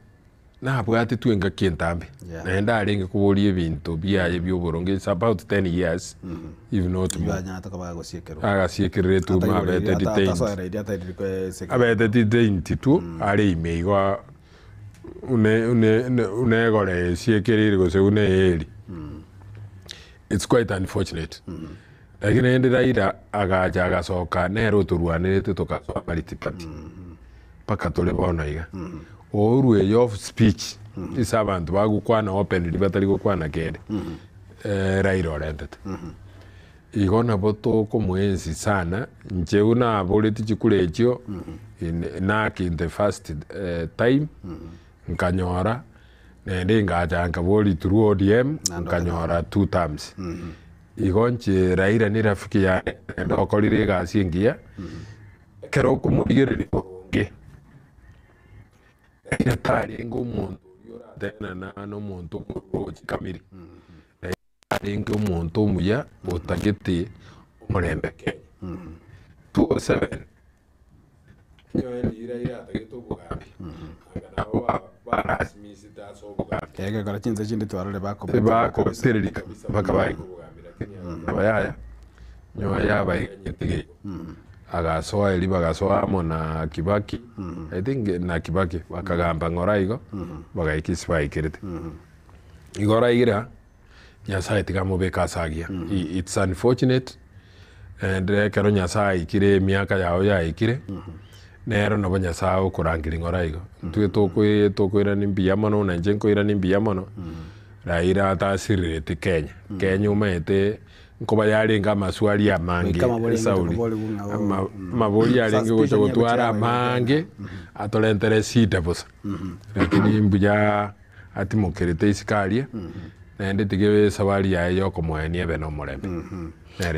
nabwati twenga kintambi naenda aringe kuborie bintu biaye byoboronge. It's about 10 years if not more. Agasiekere tu mabete detained tu ari imeigo unegore siekere go se uneeri. It's quite unfortunate. Lakini ende Raila agaja agasoka nero turwanirete tukasoa party paka tole bona iga orwe of speech is abantu bagukwana open batari gukwana kende Raila oriented igona boto komwenzi sana nje una politiki kulecho in the first time nkanyora nende ngaja nkaboli through ODM nkanyora 2 times igonche Raila ni rafiki ya ndokorire gasingia kero kumugirire nge Raila tari ngumuntu yoratena na no muntu muroji kamiri Raila ngumuntu muya otagete umurembeke 207 nyoeni Raila atageto bugambi ngana barasmi sita so bugambi kege kala chinze chindi twarale bako tereri kabisa bakabaye abayaya nyoya bayanyetege agasoa eli bagasoa mona Kibaki I think na Kibaki bakagamba ngoraigo bagaikisbaikirite igoraira Nyasaye tigamubeka sagia. It's unfortunate and kero Nyasaye ikire miaka yao ya ikire nero nabo Nyasaye kurangiri ngoraigo twe tokwira ni mbiyamano na nje nkoira ni mbiyamano Raila atasirite Kenya umete nkoba yarenga maswali ya mange Sauli maboli yarenga gocha gutwara mange atolentere sita bosa lakini mbuja ati mukerete isikalia nende tigewe sawali ya yoko mwenia beno murembe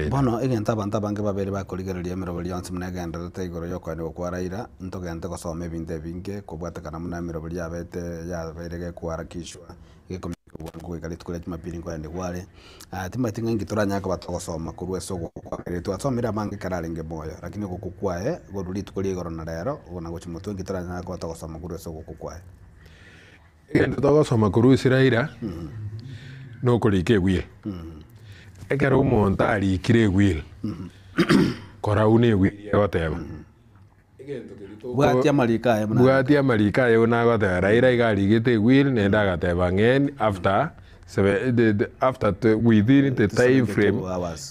bono igenta banta bange babere bakorigereria mirobori yonse munegenda tegoro yoko ni kwa Raila ntogente gosoma ebinte binge kubwatakana muna mirobori yabete yaberege kwarakishwa igikomye kubwangu ikali tukule Jumapili kwende kwale timatinga ngitoranya ko batogosoma kurwe sogo kwa retu atsomira bange kararenge moyo lakini gukukwae goruli tukuli igoro na rero ubona gochi mutu ngitoranya ko batogosoma kurwe sogo kukwae igenda togosoma kurwe Raila no kurike gwil ekero umuntu arikire gwil kora une gwil yoteba bwati amarika ye una goteba Raila igarigite gwil nenda agateba ng'eni after within the time frame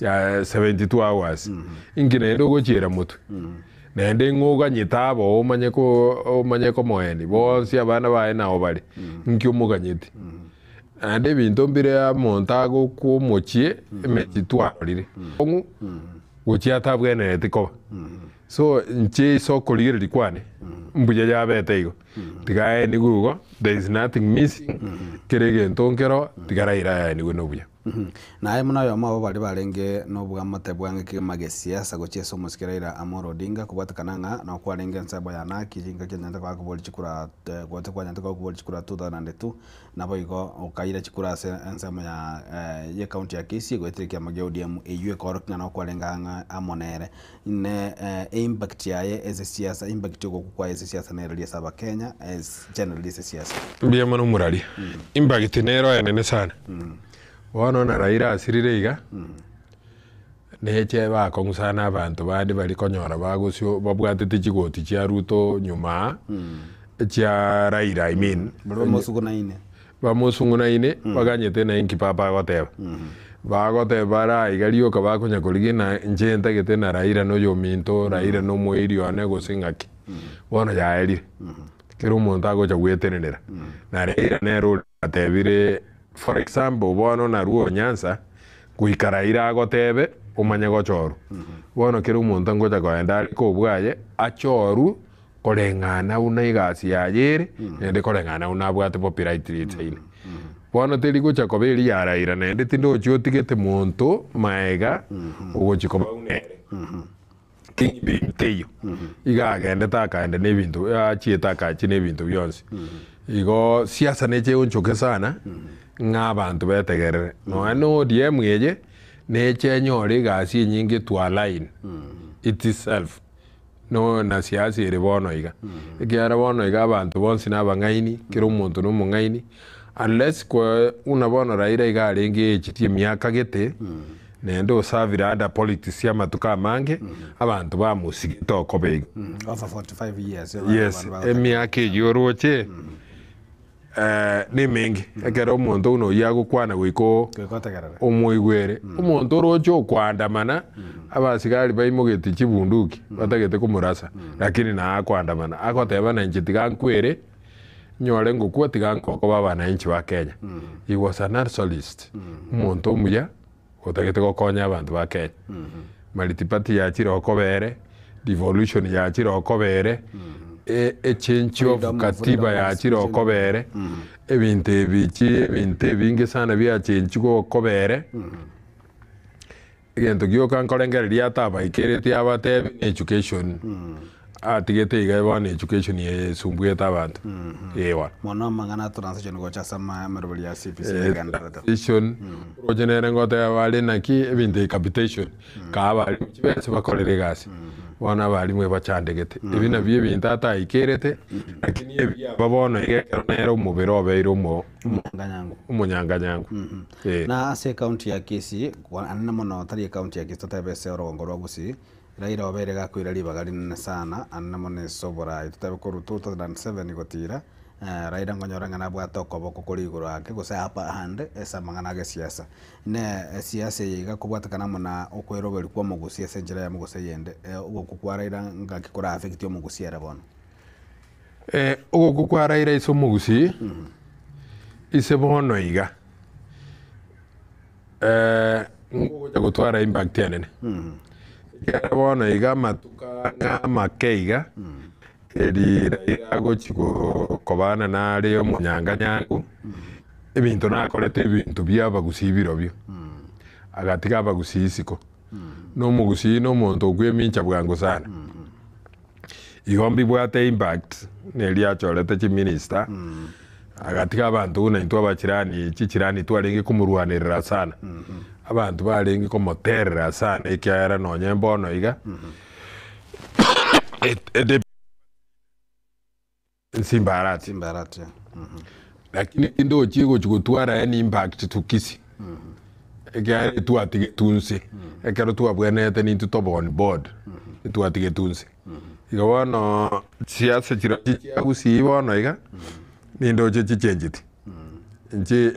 ya 72 hours ingine ndo gochira mutu nende ngoga nyitabo omanye ko moeni bonsi abana bae nao bari nkyo muganyiti ande bintu mbire ya montago ku mochie metitwarire ongu gochia tabwene tiko so nche so koligere kwane mbuja ya betego tigae ni gugo there is nothing missing kerege ntonkero tigaraira ni gono buya naye muna yo mabo bali barenge no buga matebwange ke magesiasa gocheso musikiraira Amolo Odinga kubatakananga na kwarenge nsabo ya naki jinga kenyanda kwa kuboli chikura gote kwa nyanda kwa kuboli chikura 2002 nabo igo okaira chikura nsamo ya ye county ya Kisii goetekia mageo ODM eyue korokna na kwarenga amonere ne impact yaye as siasa impact yoko kwa as siasa na relia saba Kenya as generally siasa biya mano murali impact nero ya nene sana wono na Raila asirire iga neche ba kongusana abantu bandi bali konyora bagusyo babwatete chigoti cha Ruto nyuma cha Raila I mean bamusunguna ine baganyete na inki papa goteba bagoteba ra igario ka bakonya kuligina njenta gete na Raila no yo minto Raila no mwirio ane gusingaki wono ya eri kero umuntu agocha gwetenera na Raila nero atebire for example bono na ruo Nyanza guikaraira agotebe umanye gochoru bono kero umuntu ngoja kwenda ko bwaye achoru korengana una igasi ya yere nende korengana una bwate copyright retail bono teri gocha kobeli ya Raila nende tindo chotigete muntu maega ugochi koba unere kinibimteyo igagende takande nebintu achieta kachi nebintu byonse igo siasa neche unchoke sana ng'abantu betegerere no ODM yeje neche nyori gasi nyingi to align itself no na siasa iri bono iga ikiara bono iga abantu bonsi n'abang'aini kira omonto n'omong'aini unless kwa una bono Raila iga arenge echitie miaka gete nende osavira under politics ya matuka amange abantu bamusigite okobega over 45 years yes emiaka eyoroche ni mingi ekera omonto uno yagukwana gwiko omwigwere omonto oroche okwandamana abasigari baimogete chibunduki batagete kumurasa lakini na akwandamana akoteba na nchi tigankwere nyore ngukwa tigankoko babana nchi ba Kenya he was a nationalist omonto omuya otagete gokonya abantu ba Kenya multiparty yachire okobere devolution yachire okobere change of katiba yachire okobere ebintu bingi sana bya change go okobere egento gyoka nkorengereria ataba ikerete abate education atigete igabana education yesumbuyeta abantu yewa mono mangana transition go chasama merobali ya CPC transition rogenere ngote abali naki ebintu capitation ka abali bese bakorere gasi wana bali mwe bachandegete ebina bye bintu ata ikerete lakini ebya babona igekero nero mubero beiro mo umunyanganyangu na ase county ya Kisii anana mono tari county ya Kisii totabese orongo rwagusi Raila obere gakwira libaga rinene sana anana mone sobora tutabe ko ruto 2007 gotira Raila ngonyora na bwatoko boko kuri iguru ake gusa hapa hande esa mangana ge siasa ne siasa yiga kubwatakana mona okwero bari kwa mugusia senjera ya mugusia yende ugo kwa Raila ngakikora affect yo mugusia rabona ugo kwa Raila iso mugusi ise bono iga ngo gutwara impact yanene bona iga matuka makeiga eri Raila gochiko kobana nare omunyanganyangu ebintu nakorete ebintu byabagusi birobyo agatiga abagusi isiko no mugusi no monto gwemincha bwangu sana igombi bwate impact neri achorete chi minister agatiga abantu na into abachirani chichirani twarenge kumurwanirira sana abantu barengi komoterera sana ikiara nonye mbono iga simbarati lakini ndo chigo chigutwara yani impact tukisi ekare tuatige tunse ekaro tuabwenete ni tutobo on board tuatige tunse igawano siasa chira chiagusi ibono iga nindo chichenjiti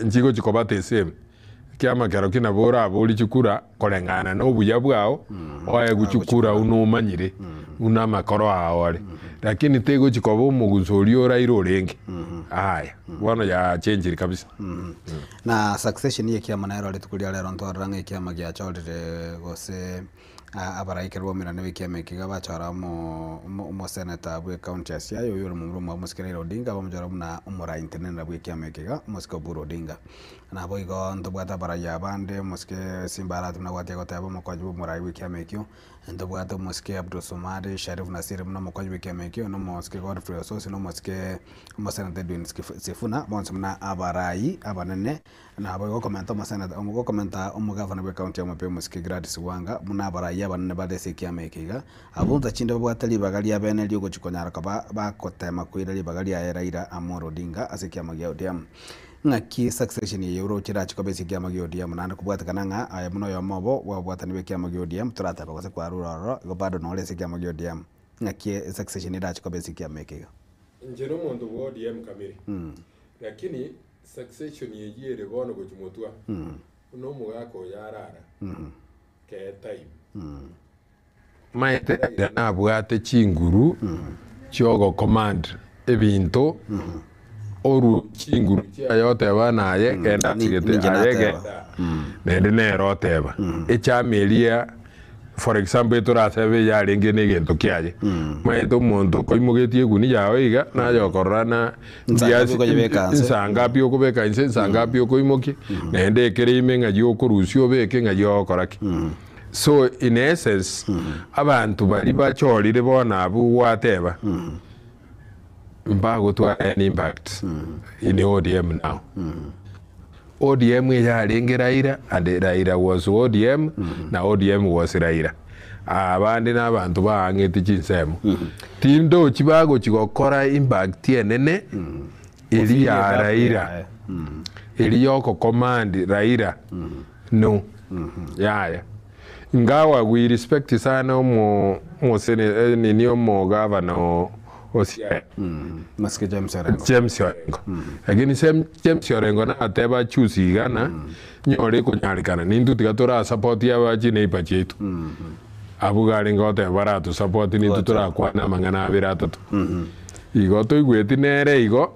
nchigo chikobate same kiama kero kina bora abuli chukura kolengana no buya bwao oye guchukura unomanyire una makoro awale lakini tego chikobo muguzorio Raila renge haya bwana ya change kabisa na succession ye kiama nairo litukulia lero ntoranga kiama gya chorire gose abaraikirwo mirane wikeme kiga chora mo senator bwe county ya Siaya yoro mumrumo musikira Odinga bamujara muna umura internet bwe kiama kiga musiko buro Odinga na boigo ndobwata baraya bande musike simbara tumna wati gotaba mukwajibu murai bwe kiama kyo ndobwata musike Abdul Somari Sharif Nasir muna mukwajibu bwe kiama kyo no musike Godfrey Ososi no musike Senator Edwin Sifuna bonse muna abarai abanene na boigo komenta senator umugo komenta umugavana bwe county ya Mapema musike Gladys Wanga muna abarai abanene badese kiama kiga abunza chinde bwatali bagali abene lyo guchikonyara kaba bakotema kwira libagali ya Raila Amolo Odinga asikiama gya ODM ngaki succession ye euro chira chikobesi kiama gya ODM nanda kubwatakana nga aya muno yo mobo wabwatani be kiama gya ODM turata bakose kwa ruroro go bado no lese kiama gya ODM ngaki succession ida chikobesi kiama kiga njero mondo wa ODM kamiri lakini succession ye yere bono gochimotwa no mugako yarara ke time maite na bwate chinguru chogo command ebinto oru chinguru chia yote bana ye kenda tigete ayege nende nero teba echamelia for example turasebe yarenge negento kiaje maito muntu koimugetie guni yawe iga na yokorana nsanga pyo kubeka nsanga pyo koimoki nende kerime ngayo kurusyo beke ngayo koraki so in essence abantu bari bachorire bona abu wateba mbago to an impact in ODM now ODM yarenge Raila and Raila was ODM na ODM was Raila abandi n'abantu baang'eti chinsemo tindo chibago chigokora impact enene eri ya Raila eri yoko command Raila no yaya ngawa we respect sana mo sene nini mo governor Osia maske James Orengo lakini James Orengo na ateba chusi gana nyore kunyalikana nindu tigatora support ya baji neighbor chetu abugari ngote baratu support nindu tura kwana mangana abira atatu igo to igweti nere igo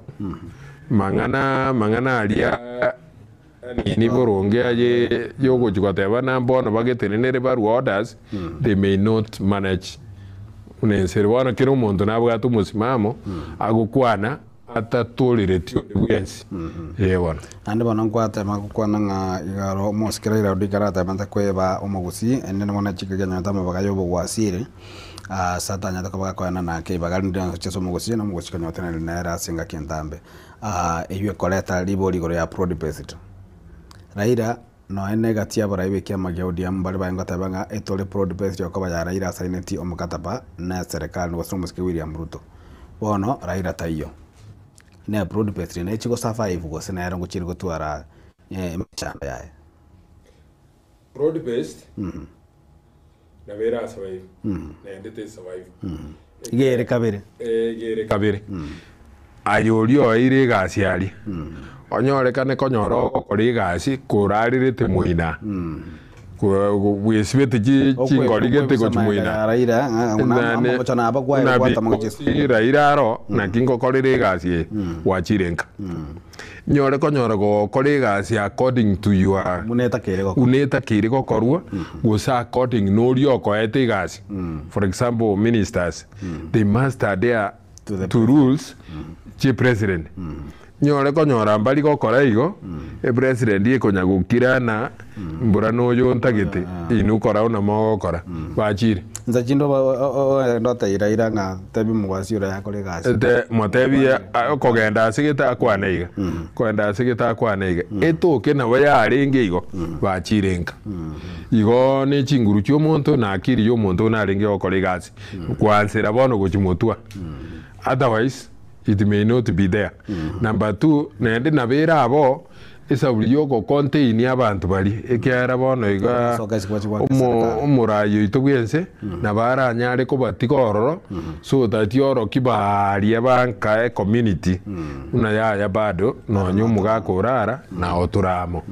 mangana alia ni boronge aye yogo chikoteba na mbono bagetenere baru orders they may not manage unensere wana kero muntu nabwatu musimamo agukwana atatoliretio bwensi yebona ande bana nkwate makukwana nga igaro moskira ira dikarata banta kweba omugusi ene mona chikiganya tama bagayobo gwasire satanya takabaga kwana nake bagali ndio cheso mugusi na mugusi kanya tena nera singa kintambe eyo koleta libo ligoro ya pro deposit Raila no ene gatia bara ibe kia magia ODM bali bayenga tabanga etole pro deposit yokoba ya Raila saineti omukataba na serikali no somuske William Ruto bono Raila taiyo ne pro deposit ne chiko survive go sena yarango chiri gutwara mchamba yae pro deposit na vera survive na endete survive gere kabere ayolio ire gasiali onyorekane konyoro kori gasi kuraririte muina wesibete chingorigete gochumuina Raila ro na kingo korire gasi wachirenka nyore konyoro go kori gasi according to your uneta kire go korwa gosa according no rio ko ete gasi for example ministers they must adhere to rules chi president nyore konyora mbali gokora igo president ikonya gukira na mbura no yo ntagete inu kora una mogokora bachire nza chindo ndota ira nga tebi mugwasi ura yakore gasi te motebi kogenda sigita kwaneiga kwenda sigita kwaneiga etoke na waya arenge igo bachirenka igo ni chinguru cyo muntu na akiri yo muntu na arenge okora gasi kwansera bono gochimotwa otherwise it may not be there. Number 2, nende nabera abo esa ulioko contain abantu bali ekyara bono iga umurayo itobyense nabara nyare ko batikororo so that yoro kibali abanka community una ya bado no nyumuga kurara na oturamo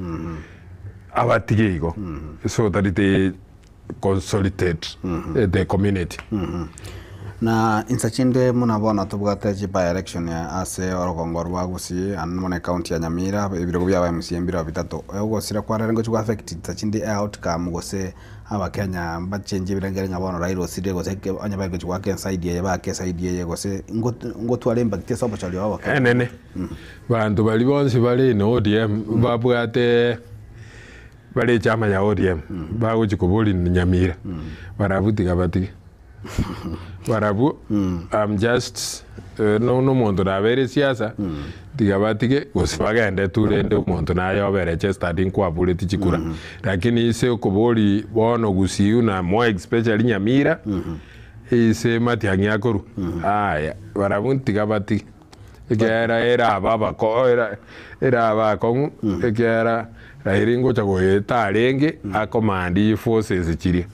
abatigigo so that they consolidate the community na insachinde munabona tubwate jipa election ya ase orogongo rwagusi anone county ya Nyamira ibiro bya MCM biro bitatu ugosira kwa rengo chwa affect insachinde outcome gose abakenya bachenje birengere nyabona Raila oside gose anyabaye chwa ke side ye ba ke side ye gose ngotwale impact sobo chali wabo enene bantu bali bonsi bali no ODM babwate bali chama ya ODM bago chikoboli Nyamira barabuti kabati barabu I'm just no muntu na bere siasa digabatike gosibagende turende muntu na yo bere starting kwa buleti chikura lakini ise koboli bono gusiu na mo especially Nyamira ise matiangi akoru aya barabu digabati era baba ko era ba ko era rairingo chago tarenge akomandi forces chiri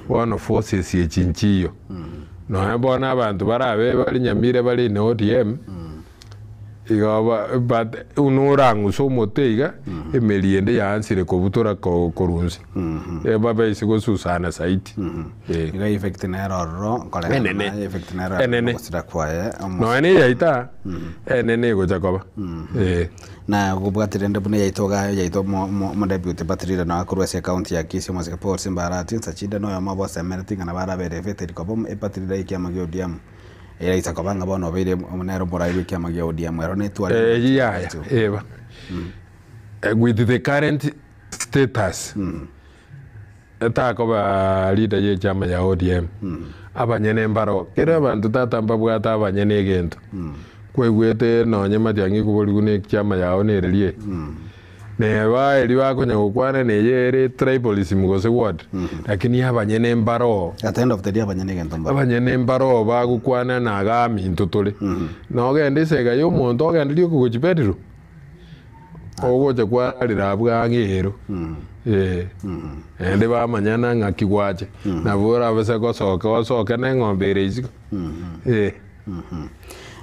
bono forces ye chinchiyo no bona abantu barabe bali Nyamira bali no ODM igaba but unorangu so moteiga emeliende yansire ko butora ko korunzi baba isigo susana saiti iga effect na error kole effect na error kosira kwaye no ene yaita ene go jakoba na gubwatire ndabune yaito mo deputy patrira na kurwese account ya Kisii mwase Paul Simbarati sachida no yamabo semerting na barabere veteri ko bom patrira ikiama ODM era isakobanga bono bere omunero boraiwe kiama ODM ero netwa eba with the current status atakoba leader ye chama ya ODM abanyene mbaro kera bantu tatamba bwata abanyene gento kwegwete no nyama yangi kuboligune chama yao nerelie neba eri bakonya gukwana neyere tribalism gose ward lakini abanyene mbaro at the end of the day abanyene gento mbaro abanyene mbaro bagukwana na gami ntutule no gende sega yo muntu ogende rio kugujibediro ogoje kwarira bwangero ende bamanyana ngakigwaje nabura base gosoka neng'ombe iziko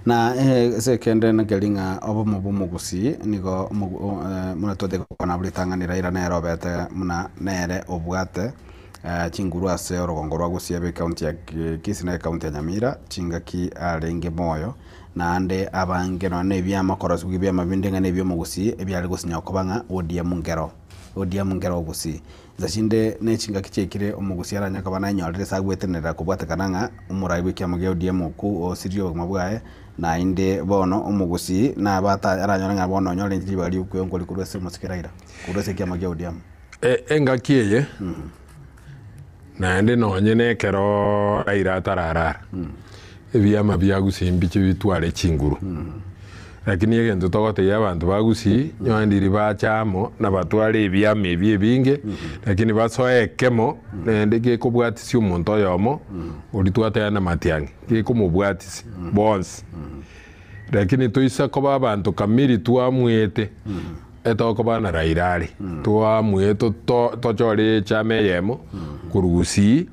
na sekende na gelinga obo mugusi nigo muna tode kona bulitanganira ira nero bete muna nere obwate chinguru ase orogongo rwa gusiebe county ya Kisii na county ya Nyamira chingaki arenge moyo na ande abange no ne byama korosu byama bindenga ne byo mugusi ebyali gusinya okobanga odia mungero gusi zashinde ne chingaki chekire omugusi aranya kabana nyorere sagwetenera kubwate kananga umurai bwikya muge odia muku o sirio mabwae na inde bono omugusi na bata aranyora nga bono nyore ndi bali ukwe ngoli kurwese musikiraira kurwese kya mage odia engakiye na inde no nyene kero aira tarara ebyama byagusi mbiche bitwale chinguru lakini egento togote y'abantu bagusi nywandiri bachamo na batwale ebyama ebinge lakini basoekemo nende gekobwatisi omuntu oyomo olitwateana matiangi gekomobwatisi bonsi lakini toisa koba abantu kamiri twamwete etokoba na rairari twamwete tochore chame yemo kurugusi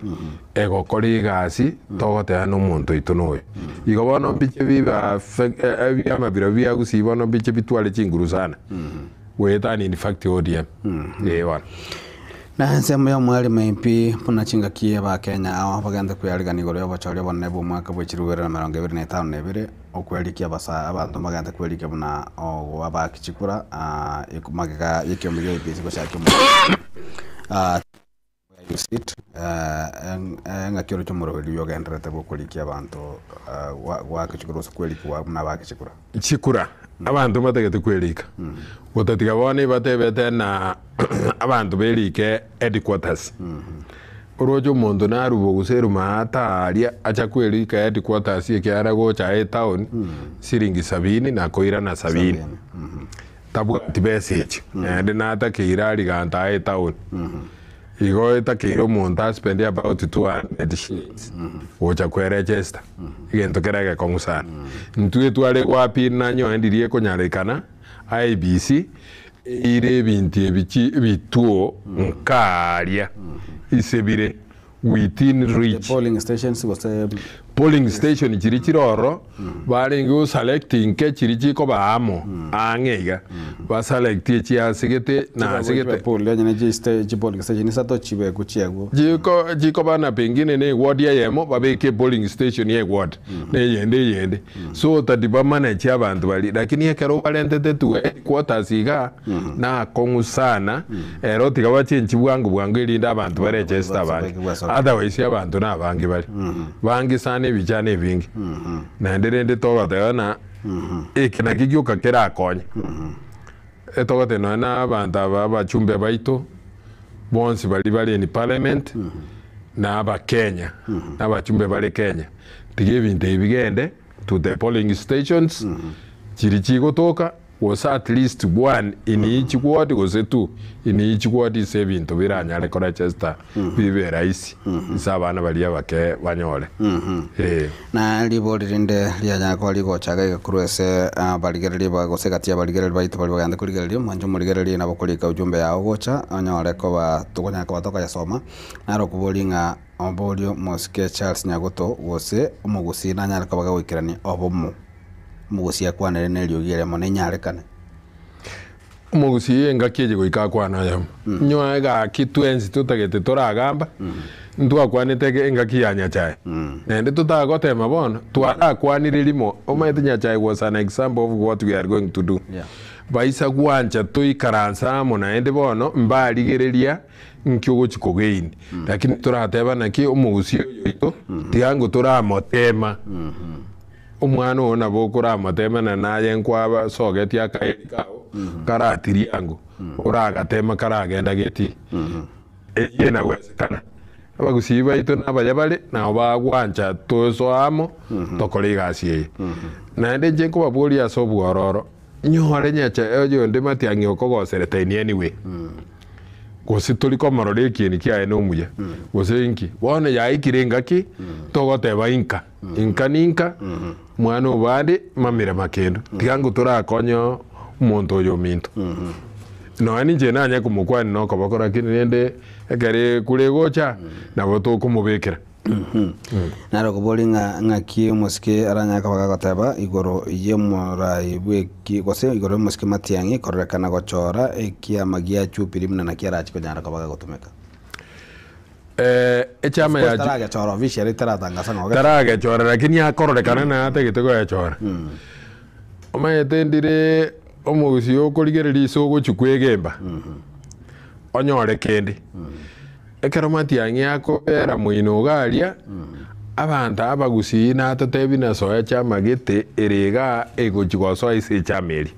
egokora igasi togoteana omuntu oito noyo igo bono mbiche ebyama biro byagusi bono mbiche bitwale chinguru sana wetani in fact ODM ewana na nsemo ya mwali MP puna chinga kie ba Kenya aho baganda kuyarigana igoro y'abachori bonne bo mwaka bw'ikirugero na 2052 okwelikia basa abantu baganda kwelikia buna abakichikura ikumagika yekyomuyo ibisi ko shaki yusit ngakiro cy'umuroberi yogenderete bukurikia abantu wakichikura kwelikia buna bakichikura chikura abantu bategete kwelika gutatiga bone batebete na abantu belike headquarters urojo mondo na rubo guseru mataria acha kwelika headquarters yekiara gocha town siringi 70 na koira na 70 tabu tibesich ende na atakirari ganta town igo etakiro monta spend about 200 shillings ocha kwe register igento kerege kongusana ntue twale wapi nanyo endirie konyarekana IBC ire binti ebichi bituo nkaria isebire within reach polling station chiri chiroro barengo selecting ke chiri chiko baamo angeiga ba select chi asigete na asigete polling nyane ji polling station sato chibe kuchiego jiko bana pengine ne ward ya yemo babeke polling station ye ward ne yende so tadiba manage abantu bali lakini ekero balentete tu quarters iga na kongusana eroti gabacenchi bwangu irinda abantu baregister bali otherwise abantu na bangi bali bangi sana bijane bingi na nderende togoteona ekina kigioka kerakonya etogote no na abantu abachumbe baito bonsi bali ni parliament na aba Kenya na abachumbe bali Kenya tigevinte bigende to the polling stations chiri gotoka was at least one in each ward was two in each ward is ebintu biranyale kora Chester bibe raisi isabana bali abake banyole na libolirinde lyanya ko ligochaga kurwese baligereri bagosegatia baligereri baito bali baganda kurigereri manjo murigereri na bakolika ujumbe yao gocha anyole ko batukonya ko batoka yasoma naro kubolinga obolio Mosike Charles Nyagoto wose umugusi na nyale ko bagawikirani obomu mugusi akwanere nelyo gere mone nyarekane mugusi engakije goika kwana yam nyoa ga kitwenzi tutagete toragamba ndu akwanete engaki yanya chai nende tutagotema bono twara kwanire limo omaite nya chai was an example of what we are going to do baisa gwanja toikaransa mona ende bono mbaligereria nkyogo chikogeini lakini turateba naki umugusi yoito tiango turamotema umwana ona bokora amatema na naye nkwaba sogeti akaikao karatiri yangu uraga tema karagenda geti yena wesekana abagusiba ito nabayabale na bagwancha toso amo tokoliga sie na ndeje ko babuli asobwororo nyore nyacha yo ndi matiangi okogosere ni anyway gosi tuliko marore kini kia eno muya gosi inki wone ya ikirenga ki togoteba inka ninka mwana ubandi mamira makendo tigangu turakonyo umuntu yo minto no ani je nanya kumukwani no kobakora kinende egere kuregocha nabo to kumubekera naro kuboli ngaki muske aranya kabaga goteba igoro yemurai bweki gose igoro muske matiangi korekana gochora ekia magia chupiri mna na kiara chiko nyara kabaga gotumeka echama ya taraga chora vishari taratangasa ngoga taraga chora lakini akororekana na ate gitego ya chora omayetendire omugusi okoligereri sogo chukwegemba onyore kendi ekero matiangi akobera mwino garia abantu abagusi na tatebi na soya chama gite erega egochigoso ise chameri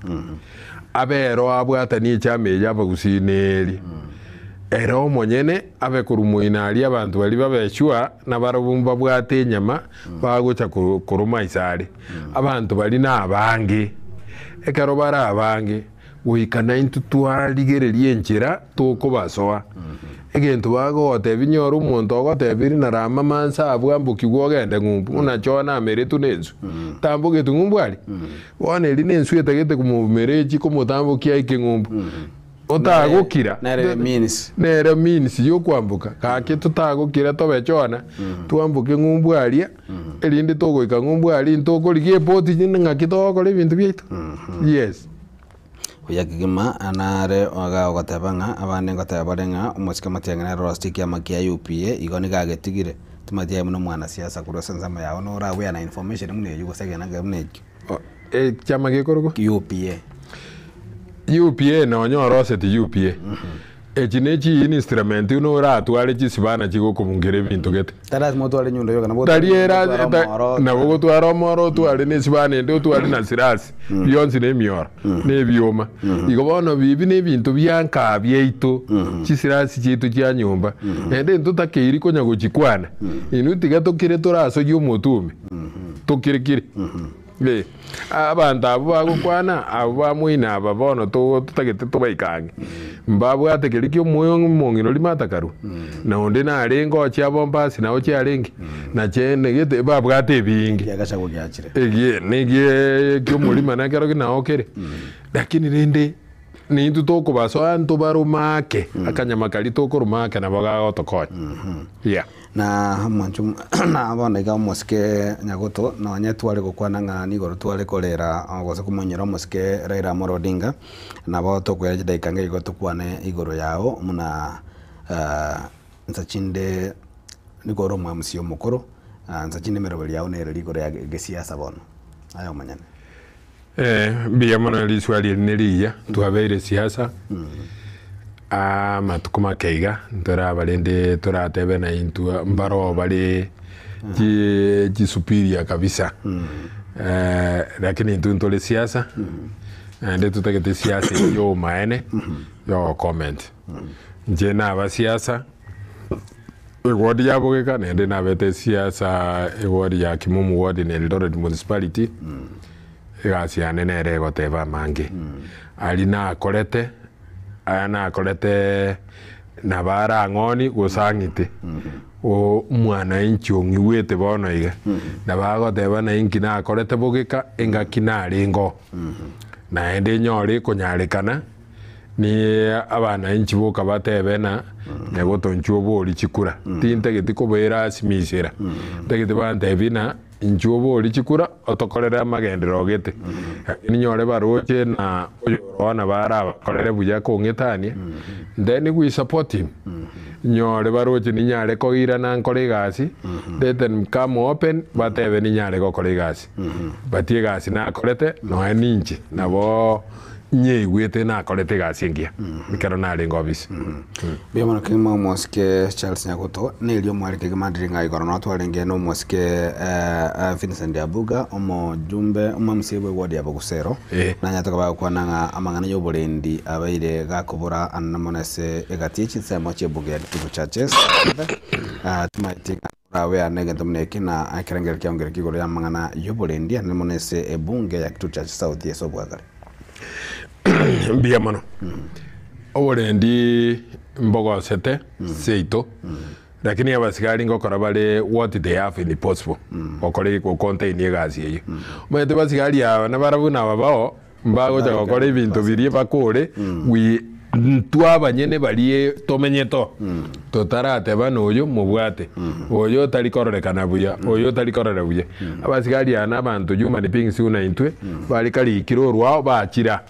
abero abwatani chameri abagusi neri ero monyene abekurumuina ali abantu bali babeshwa na barabumba bwate nyama bagocha kuruma isari abantu bali na abange ekero bara abange wikana into twaligererie enchera tokobasoa egento bagote binyoro umuntu ogotebiri na rama mansa abwambuki gwogende ngumbu unachona meretu nensu tambuke tungumbu ali wone ri nensu etegete kumumereji kumutambuki aike ngumbu otagukira nere means yo kwambuka kake tutagukira tobechona twambuke ngumbu alia elinde togoika ngumbu ali ntokorigie poti nyinga kitoko le bintu byaitu yes uyakigima anare oga ogatebanga abane ngotebarenga umusika matiangana rosti kya makia UPA igoni gagetigire tumatia muno mwana siasa kurosa nzama yawo no rawe na information mune yugo segena gamneki chama gekorogo UPA na onyoro seti UPA echinechi instrument uno ratwale chisibana chigo kumungere bintu gete taras motwale nyundo yoga nabo tariera na bogo twaro moro twale ne sibane ndo twale na sirasi bionzi ne miora ne bioma igo bono bibi ne bintu byanka byeito chisirasi chitu kya nyumba ende ntutakeiri konya gochikwana inuti gato kire toraso y'umutume tokirikiri abantu abo bagukwana abo bamwina ababono tutagete tubaikange mbabwate kirikyo mungino limatakaru na onde na arengo cyabo mbasi nawo cyarenge na cyene gete babwate bingi yagashago gyakire nege kyo mulima na kero ginaho kere lakini rende ni tutoko baso anto barumake akanyama kali toko rumake na baga otokonya na manchum na abone ga moske nyagoto na nyatwale gukwana ngani goro twale kolera gose kumonyera moske Raila Amolo Odinga na boto kweje daikanga igoto kwane igoro yao muna nsachinde nigoro mwamsio mukoro nsachinde merobeli yao nere ligoro ya gesiasa bono ayo manyane biyamana liswali neliya tuabeire siasa matukuma keiga ntora balende tora tebe na intu mbaro bali ji superior kabisa lakini ntole siasa ande tutakete siasa yo maene yo comment je na ba siasa wodi ya bogeka nende na bete siasa wodi ya Kimumu ward in Eldoret municipality gasiane nere goteba mange alina akorete ana akorete na bara ngoni gusangite o mwana inchi ongiwete bono iga na bagoteba na inki na akorete bogeka enga kinari ngo na ende nyori kunyarekana ni abana inchi boka batebe na nego tonchuo boli chikura tinte gitiko bera simisera tegete bante bina inchuo boli chikura otokorera magendero gete ni nyore baroche na oyona bara bakorere buya kongetania then we support him nyore baroche ni nyare ko ira na nkore gasi then come open batebe ni nyare ko kore gasi batie gasi na korete no aninche nabo nye wete na kolete gasingia mikero na lengo office bia mwana kima moske Charles Nyagoto ne ilio mwali ke mandringa igoro no twalenge no moske Vincent Abuga omo jumbe omo msebe wodi abagusero na nyatoka ba kwa nanga amangana yo bolendi abaire gakobora anamonese egatichi tsemo chebuge tuko churches tumaitika rawe anege tumneki na akirengera kyongera kigoro ya mangana yo bolendi anamonese ebunge ya kitu cha South Yeso bwagare mbia mono orendi mbogosete seito lakini abasigari ngokora bale what they have in possible okore ko contain egasi eyo mwete basigari aba na barabuna babao mbago cha gukora ibintu birie bakore wi twabanyene barie tomenyeto totarate bano uyu mubwate uyu talikorrekana buya uyu talikorera buya abasigari ana abantu juma ni pingsi una intwe bali kali kirorwa bakira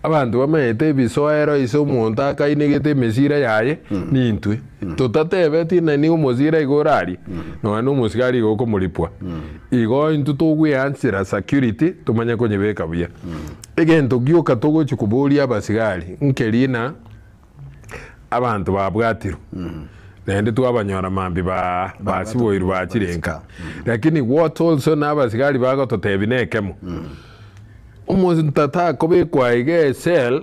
abantu bamete bisoero iso umuntu akainegete mesira yaye ni intwe totatebe tina ni umuzira igorari no anu musigari goko mulipwa igo intu tugwiansira security tumanya konyebeka buya egento gyoka togo chikubuli abasigari nkelina abantu babwatiro nende twabanyora mambi basiboiru bachirenka lakini what also nabasigari bago totebinekemo umuntu tatako kwa ige cell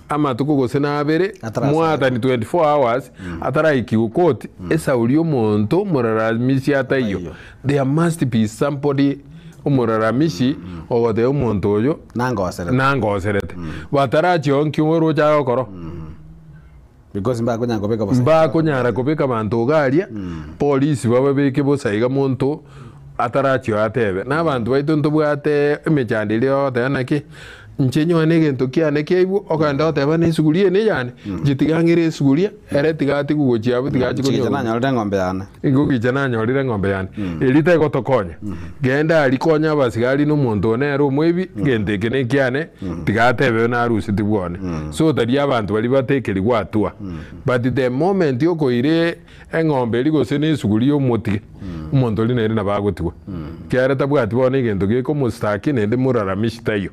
ama tukugose nabere mwata ni 24 hours atara ikiukoti esa uli umuntu muraramisi atayo there must be somebody umuraramishi ogote umuntu oyo nangoserete batarachi onki umuru chago koro because mbakunyara kubika bantu garia police bababeke bosaiga muntu atarachi atebe n'abantu baitu ntubwate emichandire yote naki nchenyo negento kiane keibu okanda oteba n'isugulie ne yani jitigangire isugulie ere tigati kugochi abo tigachi kunyo kijana nyorire ngombe yana ingo kijana nyorire ngombe yana elite gotokonya genda alikonya abasigari n'umuntu onero mwebi gente kene kiane tigatebe na arusi tibwone so tari abantu bali batekeri gwatua but the moment yokoire engombe ligose n'isugulie umutige umuntu oli nere nabagotiwa kiara tabwati bone gento giko mustaki nende muraramishitayo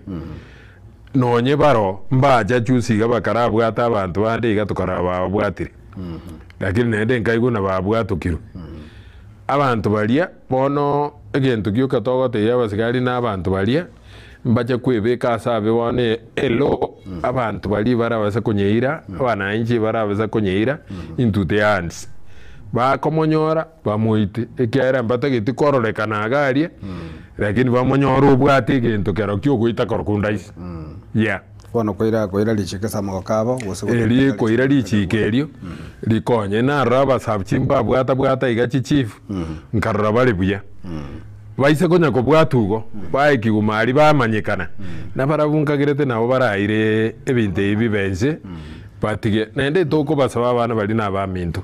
nonye baro mbaja chusiga bakarabwata abantu bandi gatukara babwatire lakini nende nkaigo na babwatukiru abantu balia bono egento gyoka togote yabasigari n'abantu balia mbaje kwebeka asabe bone elo abantu bali barabasa kunyeira abana inji barabasa kunyeira into the hands bakomonyora bamuite ekiara mbatagiti kororekana agaria lakini bamonyora ubwate gento kero kyogwita korokundais yeah bono koira lichikesa mogokabo eri koira lichikerio likonye na raba sabchimba bwata igachi chief nkarra bali buya baise konya kubwatugo baikigumari bamanyikana na barabungagirete nabo baraire ebinte ibi bense batige nende toko basaba abana bali nabamintu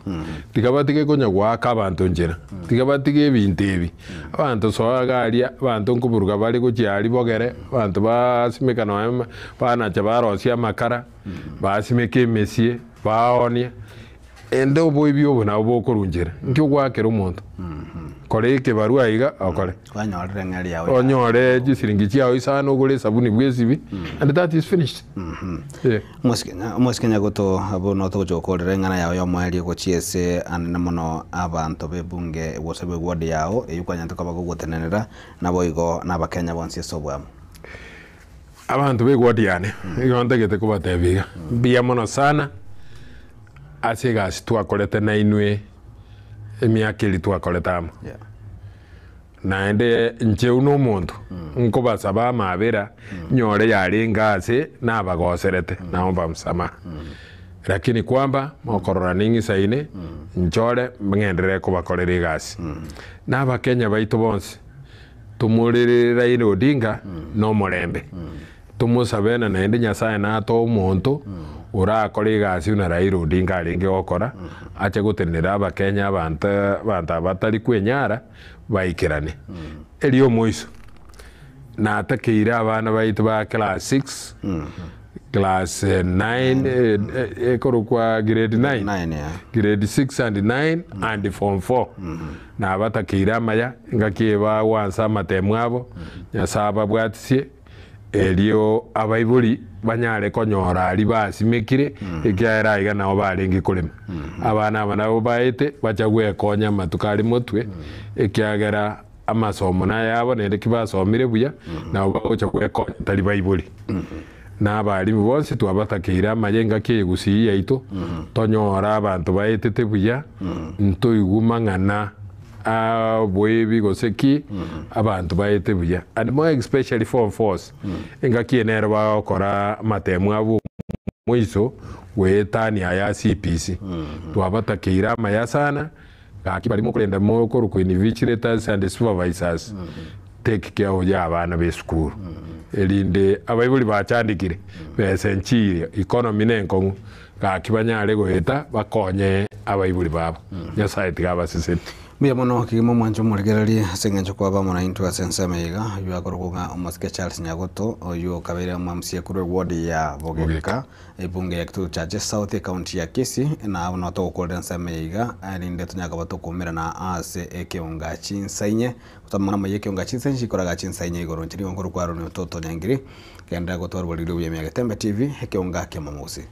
tigabatige konya gwaka abantu njera tigabatige ebintebi abantu soagaria abantu nkuburuga bali kucyari bogere abantu basimekana bana chabarosia makara basimeke mesie baonia ende oboibyo bona obokorunjera nkyo gwakera omuntu kore ke barua iga akore wanyorere ngari yawe onyore gisiringi cyawe isano ugure sabuni bwesibi and that is finished muskenya goto abono to jokorere ngana yawe yomwali ko chiese anene mono abantu bebunge bosebe gwadi yao eyukanya tukaba gutenenera naboigo nabakenya bonse sobwamo abantu begwadi yane igondegete kubatebiga biya mono sana asiga twakorete na inwe emiakili twakoretamo naende nche uno muntu nkobasaba amabera nyore yari ngase nabagoserete naomba msama lakini kwamba mokorora ningi saine nchore mngendere kubakorera igasi n'abakenya baitu bonse tumurire Raila Odinga no murembe tumusabena naende nyasaye nato umuntu urakora igasi una Raila Odinga aringe gukora ache gutenera abakenya abantu batari kwenyara baikirane elio moiso na atakeira abana baitu ba class 6 class 9 ekoro kwa grade 9 grade 6 and 9 and form 4 na abatakeira maya ngakeba wansa matemwabo nyasaba bwatisie elio abaibuli banyare konyora ali basimekire ekiara iga nao barengi kurima abana nabo baite bachagwe konya matukari mutwe ekiagera amasomo na yabo nende kibasomire buya nabo bagochagwe konya tali baibuli na bali bose twabatakira mayenga kiegusi yaito tonyora abantu baite tebuya ntoigumangana bwebi goseki abantu baete buya and more especially form force engaki enero bakora matemu abo mwiso wetani ya CPC twabatakira amaya sana gaki barimo kurenda mo ko ku invigilators and supervisors take care of abana be school elinde abayibuli bacandikire besenchire economy nenko gaki banyare goheta bakonye abayibuli babo nyasaye tigabasese Mia mono kigimo mwanjo muregereri asengenjo kwa ba mona into asensa meiga yu akoroga omasike Charles Nyagoto oyu kabere mamsie kure ward ya Bogeka ebunge ya kitu cha South County ya Kisii na uno to kolensa meiga alinde tunyaka batokomera na ase ekeonga chinsainye utamana maye keonga chinsainye shikoraga chinsainye igoro ntiri ngoro kwa rone toto nyangiri kenda gotwara boliru ya Tembe TV ekeonga kemamusi